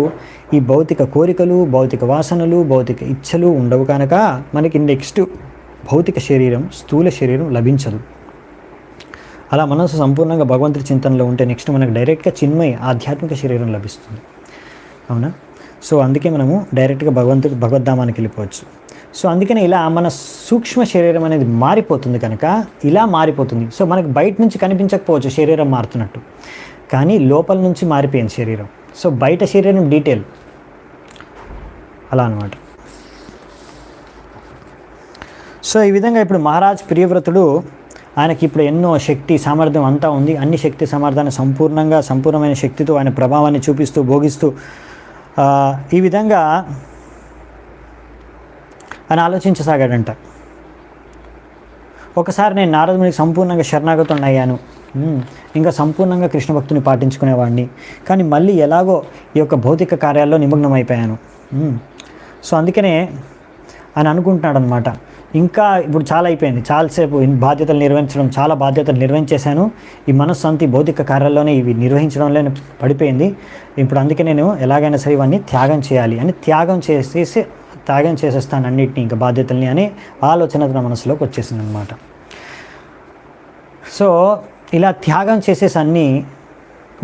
ఈ భౌతిక కోరికలు, భౌతిక వాసనలు, భౌతిక ఇచ్ఛలు ఉండవు కనుక మనకి నెక్స్ట్ భౌతిక శరీరం, స్థూల శరీరం లభించదు. అలా మనసు సంపూర్ణంగా భగవంతుడి చింతనలో ఉంటే నెక్స్ట్ మనకు డైరెక్ట్గా చిన్మయ ఆధ్యాత్మిక శరీరం లభిస్తుంది. అవునా? సో అందుకే మనము డైరెక్ట్గా భగవద్ధామానికి వెళ్ళిపోవచ్చు. సో అందుకనే ఇలా మన సూక్ష్మ శరీరం అనేది మారిపోతుంది కనుక ఇలా మారిపోతుంది. సో మనకు బయట నుంచి కనిపించకపోవచ్చు శరీరం మారుతున్నట్టు, కానీ లోపల నుంచి మారిపోయింది శరీరం. సో బయట శరీరం డీటెయిల్ అలా అనమాట. సో ఈ విధంగా ఇప్పుడు మహారాజ్ ప్రియవ్రతుడు ఆయనకి ఇప్పుడు ఎన్నో శక్తి సామర్థ్యం అంతా ఉంది. అన్ని శక్తి సామర్థ్యాన్ని సంపూర్ణమైన శక్తితో ఆయన ప్రభావాన్ని చూపిస్తూ భోగిస్తూ ఈ విధంగా అని ఆలోచించసాగాడంట. ఒకసారి నేను నారదునికి సంపూర్ణంగా శరణాగతుని అయ్యాను, ఇంకా సంపూర్ణంగా కృష్ణ భక్తుని పాటించుకునేవాడిని, కానీ మళ్ళీ ఎలాగో ఈ యొక్క భౌతిక కార్యాల్లో నిమగ్నం అయిపోయాను. సో అందుకనే అని అనుకుంటున్నాడు అనమాట. ఇంకా ఇప్పుడు చాలా అయిపోయింది, చాలాసేపు బాధ్యతలు నిర్వహించడం, చాలా బాధ్యతలు నిర్వహించేశాను, ఈ మనస్సు అంతా ఈ భౌతిక కార్యాల్లోనే ఇవి నిర్వహించడంలోనే పడిపోయింది. ఇప్పుడు అందుకే నేను ఎలాగైనా సరే ఇవన్నీ త్యాగం చేయాలి అని త్యాగం చేసేస్తాను అన్నిటినీ, ఇంకా బాధ్యతల్ని అనే ఆలోచన తన మనసులోకి వచ్చేసింది అనమాట. సో ఇలా త్యాగం చేసేసి అన్నీ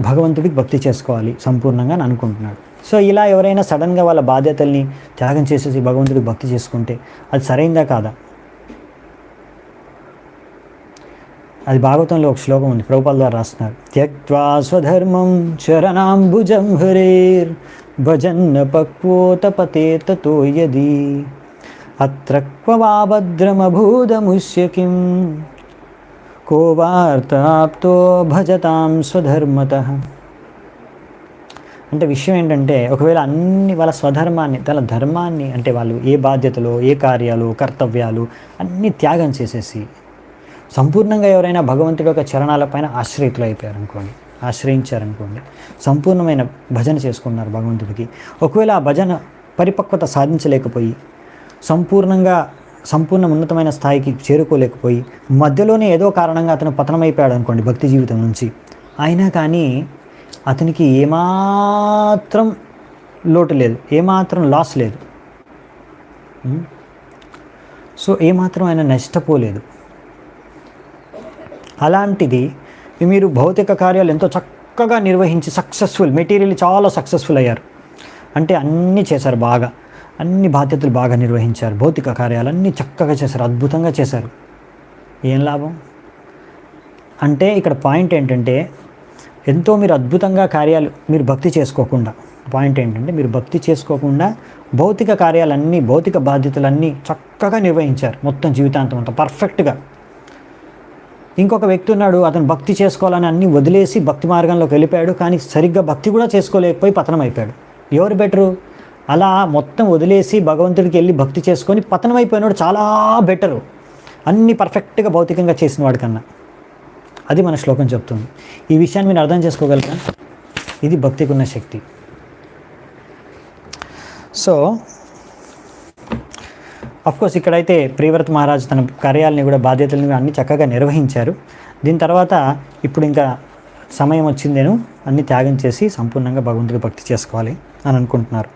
భగవంతుడికి భక్తి చేసుకోవాలి సంపూర్ణంగా అని అనుకుంటున్నాడు. సో ఇలా ఎవరైనా సడన్గా వాళ్ళ బాధ్యతల్ని త్యాగం చేసేసి భగవంతుడికి భక్తి చేసుకుంటే అది సరైందా కాదా? అది భాగవతంలో ఒక శ్లోకం ఉంది, ప్రభుపాల్ ద్వారా రాస్తున్నారు. త్యక్త్వా స్వధర్మం చరణాంబుజం హరేర్ భజన్న పక్వోతపతే తతో యది అత్ర క్వవాభద్రమభూదముష్య కిం కో వార్తాప్తో భజతాం స్వధర్మతః. అంటే విషయం ఏంటంటే, ఒకవేళ అన్ని వాళ్ళ స్వధర్మాన్ని, తన ధర్మాన్ని, అంటే వాళ్ళు ఏ బాధ్యతలు, ఏ కార్యాలు, కర్తవ్యాలు అన్నీ త్యాగం చేసేసి సంపూర్ణంగా ఎవరైనా భగవంతుడి యొక్క చరణాలపైన ఆశ్రయించారనుకోండి, సంపూర్ణమైన భజన చేసుకున్నారు భగవంతుడికి. ఒకవేళ ఆ భజన పరిపక్వత సాధించలేకపోయి సంపూర్ణ ఉన్నతమైన స్థాయికి చేరుకోలేకపోయి మధ్యలోనే ఏదో కారణంగా అతను పతనమైపోయాడు అనుకోండి భక్తి జీవితం నుంచి, అయినా కానీ అతనికి ఏమాత్రం లోటు లేదు, ఏమాత్రం లాస్ లేదు. సో ఏమాత్రం ఆయన నష్టపోలేదు. అలాంటిది మీరు భౌతిక కార్యాలు ఎంతో చక్కగా నిర్వహించి మెటీరియల్ చాలా సక్సెస్ఫుల్ అయ్యారు అంటే అన్నీ చేశారు, బాగా అన్ని బాధ్యతలు బాగా నిర్వహించారు, భౌతిక కార్యాలన్నీ చక్కగా చేశారు, అద్భుతంగా చేశారు. ఏం లాభం అంటే ఇక్కడ పాయింట్ ఏంటంటే, ఎంతో మీరు అద్భుతంగా కార్యాలు మీరు భక్తి చేసుకోకుండా, పాయింట్ ఏంటంటే మీరు భక్తి చేసుకోకుండా భౌతిక కార్యాలన్నీ, భౌతిక బాధ్యతలన్నీ చక్కగా నిర్వహించారు మొత్తం జీవితాంతం అంతా పర్ఫెక్ట్గా. ఇంకొక వ్యక్తి ఉన్నాడు, అతను భక్తి చేసుకోవాలని అన్నీ వదిలేసి భక్తి మార్గంలోకి వెళ్ళిపోయాడు, కానీ సరిగ్గా భక్తి కూడా చేసుకోలేకపోయి పతనం అయిపోయాడు. ఎవరు బెటరు? అలా మొత్తం వదిలేసి భగవంతుడికి వెళ్ళి భక్తి చేసుకొని పతనం అయిపోయినాడు చాలా బెటరు, అన్నీ పర్ఫెక్ట్గా భౌతికంగా చేసిన వాడి కన్నా. అది మన శ్లోకం చెప్తుంది. ఈ విషయాన్ని మీరు అర్థం చేసుకోగలరా? ఇది భక్తికి ఉన్న శక్తి. సో అఫ్కోర్స్ ఇక్కడైతే ప్రియవ్రత మహారాజు తన కార్యాలని కూడా, బాధ్యతలను అన్నీ చక్కగా నిర్వహించారు. దీని తర్వాత ఇప్పుడు ఇంకా సమయం వచ్చిందేను అన్నీ త్యాగం చేసి సంపూర్ణంగా భగవంతుడి భక్తి చేసుకోవాలి అని అనుకుంటున్నారు.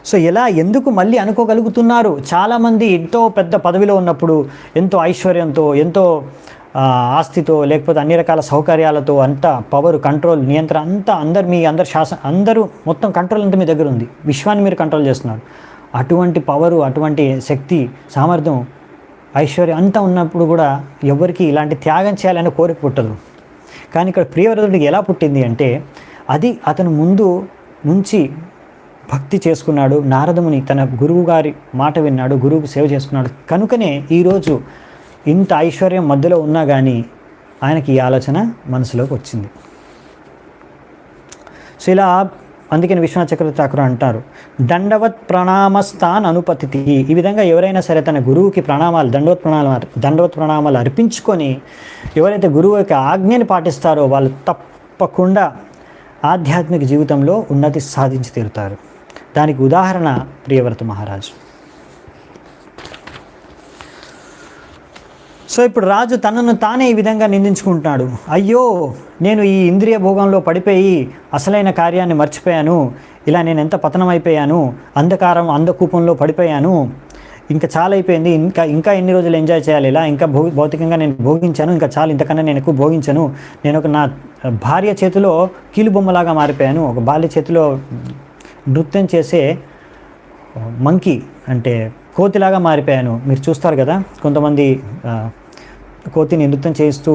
సో ఎందుకు మళ్ళీ అనుకోగలుగుతున్నారు? చాలామంది ఎంతో పెద్ద పదవిలో ఉన్నప్పుడు, ఎంతో ఐశ్వర్యంతో, ఎంతో ఆస్తితో, లేకపోతే అన్ని రకాల సౌకర్యాలతో, అంతా పవర్, కంట్రోల్, నియంత్రణ అంతా అందరూ మొత్తం కంట్రోల్ అంతా మీ దగ్గర ఉంది, విశ్వాన్ని మీరు కంట్రోల్ చేస్తున్నారు. అటువంటి పవరు, అటువంటి శక్తి, సామర్థ్యం, ఐశ్వర్యం అంతా ఉన్నప్పుడు కూడా ఎవరికి ఇలాంటి త్యాగం చేయాలనే కోరిక పుట్టదు. కానీ ఇక్కడ ప్రియవ్రతుడికి ఎలా పుట్టింది అంటే, అది అతను ముందు నుంచి భక్తి చేసుకున్నాడు, నారదముని తన గురువు గారి మాట విన్నాడు, గురువుకు సేవ చేసుకున్నాడు. కనుకనే ఈరోజు ఇంత ఐశ్వర్యం మధ్యలో ఉన్నా కానీ ఆయనకి ఈ ఆలోచన మనసులోకి వచ్చింది. సో ఇలా అందుకని విశ్వనాథ చక్రవర్తి ఠాకూర్ అంటారు, దండవత్ ప్రణామస్థాన్ అనుపతిథి. ఈ విధంగా ఎవరైనా సరే తన గురువుకి దండవత్ ప్రణామాలు అర్పించుకొని ఎవరైతే గురువు యొక్క ఆజ్ఞని పాటిస్తారో వాళ్ళు తప్పకుండా ఆధ్యాత్మిక జీవితంలో ఉన్నతి సాధించి తీరుతారు. దానికి ఉదాహరణ ప్రియవ్రత మహారాజు. సో ఇప్పుడు రాజు తనను తానే ఈ విధంగా నిందించుకుంటున్నాడు. అయ్యో, నేను ఈ ఇంద్రియ భోగంలో పడిపోయి అసలైన కార్యాన్ని మర్చిపోయాను, ఇలా నేను ఎంత పతనమైపోయాను, అంధకారం అంధకూపంలో పడిపోయాను, ఇంకా చాలా అయిపోయింది, ఇంకా ఇంకా ఎన్ని రోజులు ఎంజాయ్ చేయాలి ఇలా, ఇంకా భౌతికంగా నేను భోగించాను, ఇంకా చాలు, ఇంతకన్నా నేను ఎక్కువ భోగించను, నేను నా భార్య చేతిలో కీలుబొమ్మలాగా మారిపోయాను, ఒక బాల్య చేతిలో నృత్యం చేసే మంకీ అంటే కోతిలాగా మారిపోయాను. మీరు చూస్తారు కదా కొంతమంది కోతిని నృత్యం చేస్తూ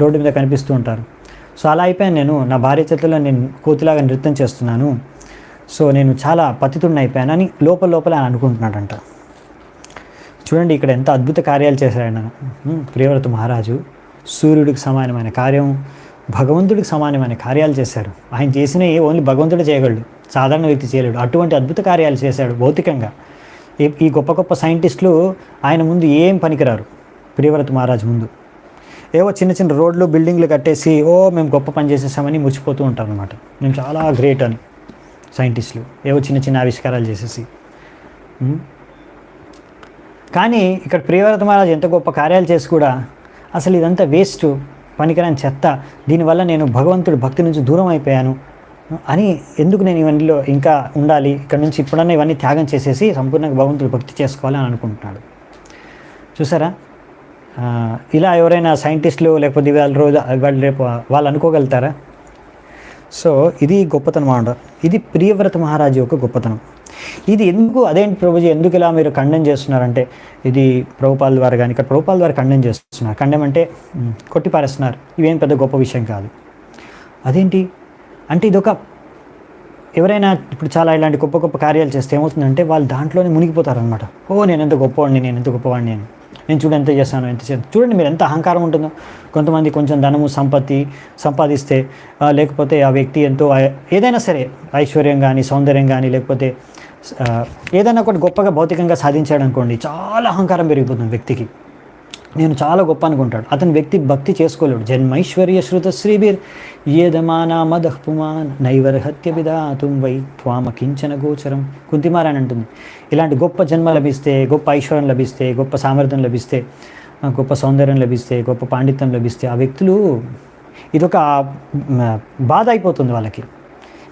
రోడ్డు మీద కనిపిస్తూ ఉంటారు. సో అలా అయిపోయాను నేను, నా భార్య చేతిలో నేను కోతిలాగా నృత్యం చేస్తున్నాను, సో నేను చాలా పతితుడిని అయిపోయాను అని లోపల ఆయన అనుకుంటున్నాడంట. చూడండి ఇక్కడ ఎంత అద్భుత కార్యాలు చేశాడు ప్రియవ్రత మహారాజు. సూర్యుడికి సమానమైన కార్యం, భగవంతుడికి సమానమైన కార్యాలు చేశారు. ఆయన చేసినవి ఓన్లీ భగవంతుడే చేయగలడు, సాధారణ వ్యక్తి చేయలేడు. అటువంటి అద్భుత కార్యాలు చేశాడు భౌతికంగా. ఈ గొప్ప గొప్ప సైంటిస్టులు ఆయన ముందు ఏం పనికిరారు. ప్రియవ్రత మహారాజు ముందు ఏవో చిన్న చిన్న రోడ్లు బిల్డింగ్లు కట్టేసి మేము గొప్ప పని చేసేసామని ముచ్చిపోతూ ఉంటారు అనమాట. మేము చాలా గ్రేట్ అని సైంటిస్టులు ఏవో చిన్న చిన్న ఆవిష్కారాలు చేసేసి. కానీ ఇక్కడ ప్రియవ్రత మహారాజు ఎంత గొప్ప కార్యాలు చేసి కూడా అసలు ఇదంతా వేస్ట్, పనికిరాని చెత్త, దీనివల్ల నేను భగవంతుడి భక్తి నుంచి దూరం అయిపోయాను అని, ఎందుకు నేను ఇవన్నీలో ఇంకా ఉండాలి, ఇక్కడ నుంచి ఇప్పుడన్నా ఇవన్నీ త్యాగం చేసేసి సంపూర్ణంగా భగవంతుడి భక్తి చేసుకోవాలి అని అనుకుంటున్నాడు. చూసారా, ఇలా ఎవరైనా సైంటిస్టులు లేకపోతే వాళ్ళు రేపు వాళ్ళు అనుకోగలుగుతారా? సో ఇది గొప్పతనం అన్నమాట. ఇది ప్రియవ్రత మహారాజు యొక్క గొప్పతనం. ఇది ఎందుకు, అదేంటి ప్రభుజీ ఎందుకు ఇలా మీరు ఖండన చేస్తున్నారంటే, ఇది ప్రభుపాల్ ద్వారా కానీ ఇక్కడ ప్రభుపాల్ ద్వారా ఖండన చేస్తున్నారు. ఖండం అంటే కొట్టిపారేస్తున్నారు, ఇవేం పెద్ద గొప్ప విషయం కాదు. అదేంటి అంటే ఇదొక, ఎవరైనా ఇప్పుడు చాలా ఇలాంటి గొప్ప గొప్ప కార్యాలు చేస్తే ఏమవుతుందంటే వాళ్ళు దాంట్లోనే మునిగిపోతారనమాట. నేను ఎంత గొప్పవాడిని, నేను ఎంత గొప్పవాడిని, నేను చూడు ఎంత చేస్తాను, ఎంత చేస్తాను. చూడండి మీరు ఎంత అహంకారం ఉంటుందో. కొంతమంది కొంచెం ధనము సంపాదిస్తే లేకపోతే ఆ వ్యక్తి ఎంతో ఏదైనా సరే ఐశ్వర్యం కానీ సౌందర్యం కానీ లేకపోతే ఏదైనా ఒకటి గొప్పగా భౌతికంగా సాధించాడు అనుకోండి, చాలా అహంకారం పెరిగిపోతుంది వ్యక్తికి. నేను చాలా గొప్ప అనుకుంటాడు. అతని వ్యక్తి భక్తి చేసుకోలేడు. జన్మైశ్వర్య శృత శ్రీబిర్ ఏదమానా మదహ్పుమాన్ నైవర్హత్య విధాతుం వై త్వామ కించన గోచరం. కుంతిమార్ అని అంటుంది, ఇలాంటి గొప్ప జన్మ లభిస్తే, గొప్ప ఐశ్వర్యం లభిస్తే, గొప్ప సామర్థ్యం లభిస్తే, గొప్ప సౌందర్యం లభిస్తే, గొప్ప పాండిత్యం లభిస్తే ఆ వ్యక్తులు ఇదొక బాధ అయిపోతుంది వాళ్ళకి.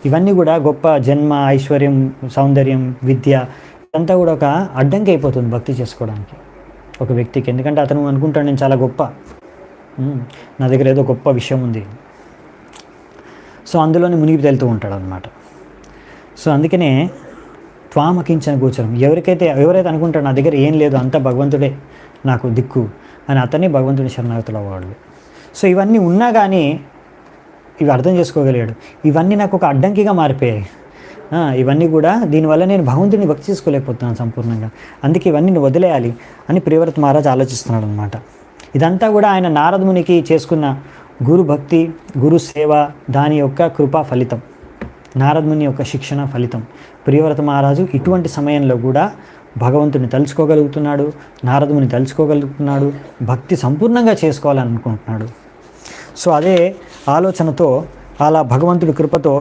ఇవన్నీ కూడా గొప్ప జన్మ, ఐశ్వర్యం, సౌందర్యం, విద్య ఇదంతా కూడా ఒక అడ్డంకి అయిపోతుంది భక్తి చేసుకోవడానికి ఒక వ్యక్తికి. ఎందుకంటే అతను అనుకుంటాడు నేను చాలా గొప్ప, నా దగ్గర ఏదో గొప్ప విషయం ఉంది. సో అందులోనే మునిగి తేలుతూ ఉంటాడు అనమాట. సో అందుకనే త్వామకించిన గోచరం, ఎవరైతే అనుకుంటాడు నా దగ్గర ఏం లేదు, అంతా భగవంతుడే నాకు దిక్కు అని అతన్ని భగవంతుడి శరణాగతులు అవ్వవాళ్ళు. సో ఇవన్నీ ఉన్నా కానీ ఇవి అర్థం చేసుకోగలిగాడు. ఇవన్నీ నాకు ఒక అడ్డంకిగా మారిపోయాయి, ఇవన్నీ కూడా దీనివల్ల నేను భగవంతుడిని భక్తి చేసుకోలేకపోతున్నాను సంపూర్ణంగా, అందుకే ఇవన్నీ నేను వదిలేయాలి అని ప్రియవ్రత మహారాజ్ ఆలోచిస్తున్నాడు అనమాట. ఇదంతా కూడా ఆయన నారదమునికి చేసుకున్న గురు భక్తి, గురు సేవ, దాని యొక్క కృపా ఫలితం, నారదముని యొక్క శిక్షణ ఫలితం. ప్రియవ్రత మహారాజు ఇటువంటి సమయంలో కూడా భగవంతుని తలుచుకోగలుగుతున్నాడు, నారదముని తలుచుకోగలుగుతున్నాడు, భక్తి సంపూర్ణంగా చేసుకోవాలని అనుకుంటున్నాడు. సో అదే ఆలోచనతో అలా భగవంతుడి కృపతో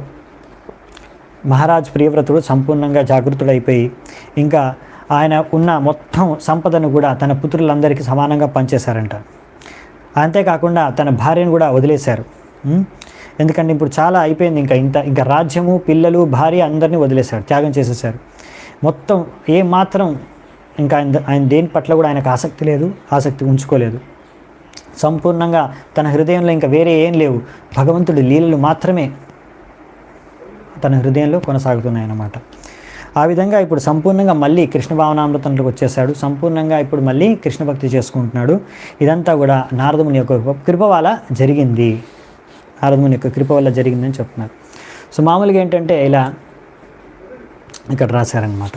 మహారాజ్ ప్రియవ్రతుడు సంపూర్ణంగా జాగృతుడైపోయి ఇంకా ఆయన ఉన్న మొత్తం సంపదను కూడా తన పుత్రులందరికీ సమానంగా పంచేశారంట. అంతేకాకుండా తన భార్యను కూడా వదిలేశారు. ఎందుకంటే ఇప్పుడు చాలా అయిపోయింది, ఇంకా రాజ్యము, పిల్లలు, భార్య అందరినీ వదిలేశారు, త్యాగం చేసేసారు. మొత్తం ఏమాత్రం ఇంకా ఆయన దేని పట్ల కూడా ఆయనకు ఆసక్తి ఉంచుకోలేదు. సంపూర్ణంగా తన హృదయంలో ఇంకా వేరే ఏం లేవు, భగవంతుడి లీలలు మాత్రమే తన హృదయంలో కొనసాగుతున్నాయన్నమాట. ఆ విధంగా ఇప్పుడు సంపూర్ణంగా మళ్ళీ కృష్ణ భావనామృతంలోకి వచ్చేసాడు. సంపూర్ణంగా ఇప్పుడు మళ్ళీ కృష్ణ భక్తి చేసుకుంటున్నాడు. ఇదంతా కూడా నారదముని యొక్క కృప వల్ల జరిగింది, నారదముని యొక్క కృప వల్ల జరిగిందని చెప్తున్నారు. సో మామూలుగా ఏంటంటే ఇలా ఇక్కడ రాశారనమాట.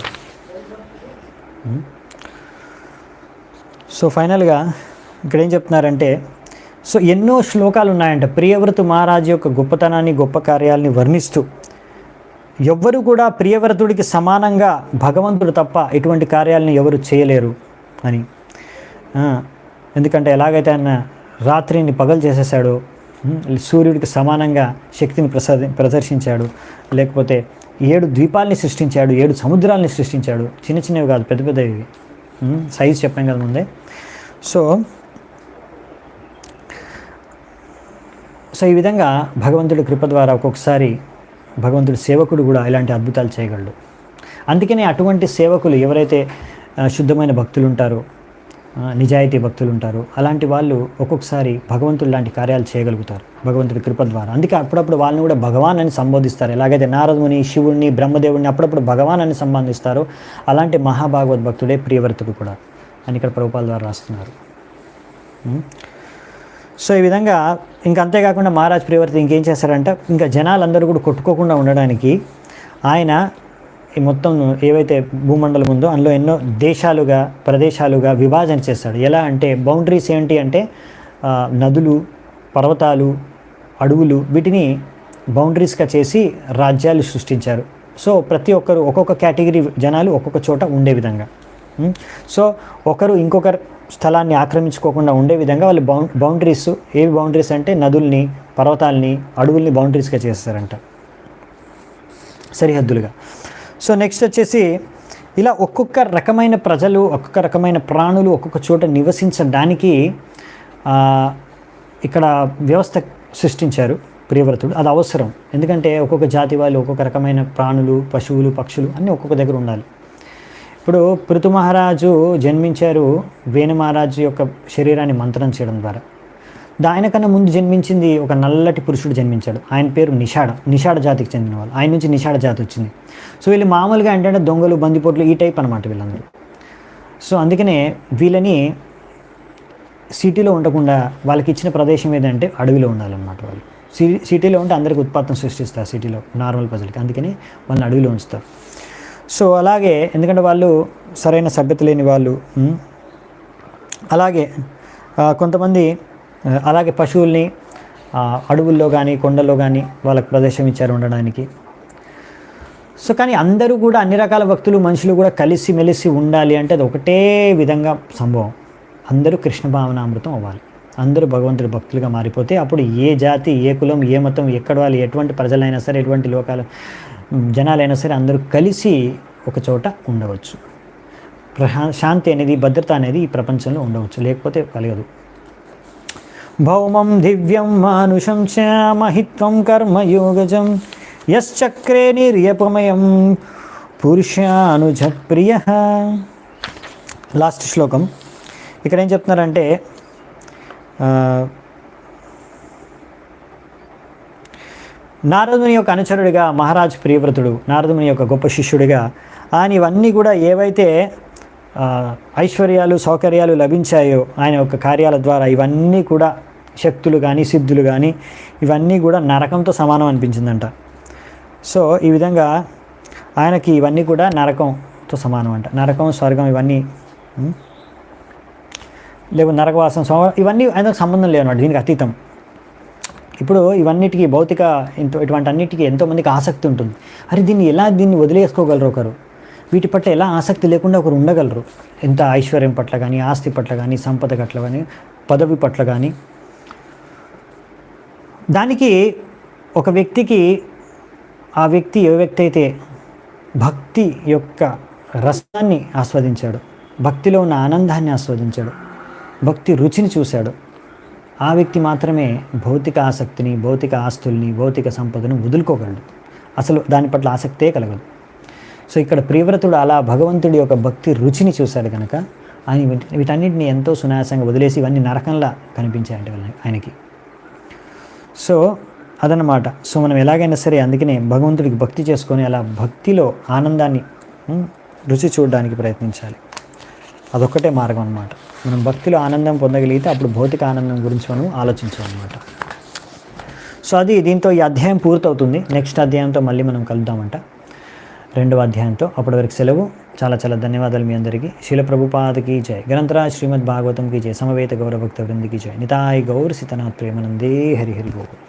సో ఫైనల్గా ఇక్కడ ఏం చెప్తున్నారంటే, సో ఎన్నో శ్లోకాలు ఉన్నాయంట ప్రియవ్రత మహారాజు యొక్క గొప్పతనాన్ని, గొప్ప కార్యాలని వర్ణిస్తూ. ఎవ్వరు కూడా ప్రియవ్రతుడికి సమానంగా భగవంతుడు తప్ప ఇటువంటి కార్యాలను ఎవరు చేయలేరు అని. ఎందుకంటే ఎలాగైతే ఆయన రాత్రిని పగలు చేసేసాడో, సూర్యుడికి సమానంగా శక్తిని ప్రదర్శించాడు, లేకపోతే 7 ద్వీపాలని సృష్టించాడు, 7 సముద్రాలని సృష్టించాడు. చిన్న చిన్నవి కాదు, పెద్ద పెద్దవి, సైజు చెప్పాం కదా ముందే. సో ఈ విధంగా భగవంతుడి కృప ద్వారా ఒక్కొక్కసారి భగవంతుడి సేవకుడు కూడా ఇలాంటి అద్భుతాలు చేయగలడు. అందుకనే అటువంటి సేవకులు ఎవరైతే శుద్ధమైన భక్తులు ఉంటారో, నిజాయితీ భక్తులు ఉంటారు, అలాంటి వాళ్ళు ఒక్కొక్కసారి భగవంతుడు లాంటి కార్యాలు చేయగలుగుతారు భగవంతుడి కృప ద్వారా. అందుకే అప్పుడప్పుడు వాళ్ళని కూడా భగవాన్ అని సంబోధిస్తారు. ఎలాగైతే నారదుని, శివుణ్ణి, బ్రహ్మదేవుడిని అప్పుడప్పుడు భగవాన్ అని సంబోధిస్తారో అలాంటి మహాభాగవత్ భక్తుడే ప్రియవ్రతుడు కూడా అని ఇక్కడ ప్రభుపాల ద్వారా రాస్తున్నారు. సో ఈ విధంగా ఇంకా అంతేకాకుండా మహారాజ్ ప్రియవ్రత ఇంకేం చేస్తారంటే, ఇంకా జనాలందరూ కూడా కొట్టుకోకుండా ఉండడానికి ఆయన ఈ మొత్తం ఏవైతే భూమండలం ఉందో అందులో ఎన్నో దేశాలుగా, ప్రదేశాలుగా విభజన చేస్తాడు. ఎలా అంటే బౌండరీస్ ఏంటి అంటే నదులు, పర్వతాలు, అడవులు, వీటిని బౌండరీస్గా చేసి రాజ్యాలు సృష్టించారు. సో ప్రతి ఒక్కరు ఒక్కొక్క కేటగిరీ జనాలు ఒక్కొక్క చోట ఉండే విధంగా, సో ఒకరు ఇంకొకరు స్థలాన్ని ఆక్రమించుకోకుండా ఉండే విధంగా వాళ్ళు బౌండరీస్, ఏవి బౌండరీస్ అంటే నదుల్ని, పర్వతాలని, అడవుల్ని బౌండరీస్గా చేస్తారంట, సరిహద్దులుగా. సో నెక్స్ట్ వచ్చేసి ఇలా ఒక్కొక్క రకమైన ప్రజలు, ఒక్కొక్క రకమైన ప్రాణులు ఒక్కొక్క చోట నివసించడానికి ఇక్కడ వ్యవస్థ సృష్టించారు ప్రియవ్రతుడు. అది అవసరం, ఎందుకంటే ఒక్కొక్క జాతి వాళ్ళు, ఒక్కొక్క రకమైన ప్రాణులు, పశువులు, పక్షులు అన్నీ ఒక్కొక్క దగ్గర ఉండాలి. ఇప్పుడు పృథు మహారాజు జన్మించారు వేణు మహారాజు యొక్క శరీరాన్ని మంత్రం చేయడం ద్వారా. ఆయన కన్నా ముందు జన్మించింది ఒక నల్లటి పురుషుడు జన్మించాడు. ఆయన పేరు నిషాడ జాతికి చెందిన వాళ్ళు. ఆయన నుంచి నిషాడ జాతి వచ్చింది. సో వీళ్ళు మామూలుగా ఏంటంటే దొంగలు, బందిపోట్లు, ఈ టైప్ అనమాట వీళ్ళందరూ. సో అందుకనే వీళ్ళని సిటీలో ఉండకుండా వాళ్ళకి ఇచ్చిన ప్రదేశం ఏదంటే అడవిలో ఉండాలన్నమాట. వాళ్ళు సిటీలో ఉంటే అందరికి ఉత్పాదన సృష్టిస్తారు సిటీలో నార్మల్ ప్రజలకి, అందుకని వాళ్ళని అడవిలో ఉంచుతారు. సో అలాగే ఎందుకంటే వాళ్ళు సరైన సభ్యత లేని వాళ్ళు. అలాగే కొంతమంది అలాగే పశువుల్ని అడవుల్లో కానీ కొండల్లో కానీ వాళ్ళకి ప్రదేశం ఇచ్చారు ఉండడానికి. సో కానీ అందరూ కూడా, అన్ని రకాల భక్తులు, మనుషులు కూడా కలిసి మెలిసి ఉండాలి అంటే అది ఒకటే విధంగా సంభవం. అందరూ కృష్ణ భావనామృతం అవ్వాలి, అందరూ భగవంతుడి భక్తులుగా మారిపోతే అప్పుడు ఏ జాతి, ఏ కులం, ఏ మతం, ఎక్కడ వాళ్ళు, ఎటువంటి ప్రజలైనా సరే, ఎటువంటి లోకాల జనాలైనా సరే అందరూ కలిసి ఒక చోట ఉండవచ్చు. శాంతి అనేది, భద్రత అనేది ఈ ప్రపంచంలో ఉండవచ్చు, లేకపోతే కలగదు. భౌమం దివ్యం మానుషం చ మహిత్వం కర్మయోగజం యశ్చక్రే నిర్యపమయం పురుషానుజ ప్రియ. లాస్ట్ శ్లోకం ఇక్కడ ఏం చెప్తున్నారంటే, నారదుని యొక్క అనుచరుడిగా మహారాజ్ ప్రియవ్రతుడు, నారదుని యొక్క గొప్ప శిష్యుడిగా ఆయన ఇవన్నీ కూడా ఏవైతే ఐశ్వర్యాలు, సౌకర్యాలు లభించాయో ఆయన యొక్క కార్యాల ద్వారా, ఇవన్నీ కూడా శక్తులు కానీ, సిద్ధులు కానీ, ఇవన్నీ కూడా నరకంతో సమానం అనిపించిందంట. సో ఈ విధంగా ఆయనకి ఇవన్నీ కూడా నరకంతో సమానం అంట. నరకం, స్వర్గం ఇవన్నీ లేవు, నరకవాసం, ఇవన్నీ ఆయనకు సంబంధం లేవు అన్నమాట, దీనికి అతీతం. ఇప్పుడు ఇవన్నిటికీ భౌతిక ఇటువంటి అన్నిటికీ ఎంతోమందికి ఆసక్తి ఉంటుంది. అరే దీన్ని వదిలేసుకోగలరు ఒకరు, వీటి పట్ల ఎలా ఆసక్తి లేకుండా ఒకరు ఉండగలరు. ఎంత ఐశ్వర్యం పట్ల కానీ, ఆస్తి పట్ల కానీ, సంపద పట్ల కానీ, పదవి పట్ల కానీ. దానికి ఒక వ్యక్తికి, ఆ వ్యక్తి ఏ వ్యక్తి అయితే భక్తి యొక్క రసాన్ని ఆస్వాదించాడు, భక్తిలో ఉన్న ఆనందాన్ని ఆస్వాదించాడు, భక్తి రుచిని చూశాడు, ఆ వ్యక్తి మాత్రమే భౌతిక ఆసక్తిని, భౌతిక ఆస్తుల్ని, భౌతిక సంపదను వదులుకోగలడు. అసలు దాని పట్ల ఆసక్తే కలగదు. సో ఇక్కడ ప్రియవ్రతుడు అలా భగవంతుడి యొక్క భక్తి రుచిని చూశాడు కనుక ఆయన వీటన్నిటిని ఎంతో సునాయాసంగా వదిలేసి ఇవన్నీ నరకంలా కనిపించాయంట ఆయనకి. సో అదనమాట. సో మనం ఎలాగైనా సరే అందుకనే భగవంతుడికి భక్తి చేసుకొని అలా భక్తిలో ఆనందాన్ని రుచి చూడడానికి ప్రయత్నించాలి. అదొక్కటే మార్గం అన్నమాట. మనం భక్తిలో ఆనందం పొందగలిగితే అప్పుడు భౌతిక ఆనందం గురించి మనం ఆలోచించాలన్నమాట. సో అది దీంతో ఈ అధ్యాయం పూర్తవుతుంది. నెక్స్ట్ అధ్యాయంతో మళ్ళీ మనం కలుద్దామంట, 2వ అధ్యాయంతో. అప్పటి వరకు సెలవు. చాలా చాలా ధన్యవాదాలు మీ అందరికీ. శీల ప్రభుపాదకి జై. గ్రంథరాజ్ శ్రీమద్ భాగవతం की जय. సమవేత గౌరభక్త వృందికి జై. నితాయ్ గౌర్ సితనాథ్ ప్రేమానందే హరి హరి గోకుల్.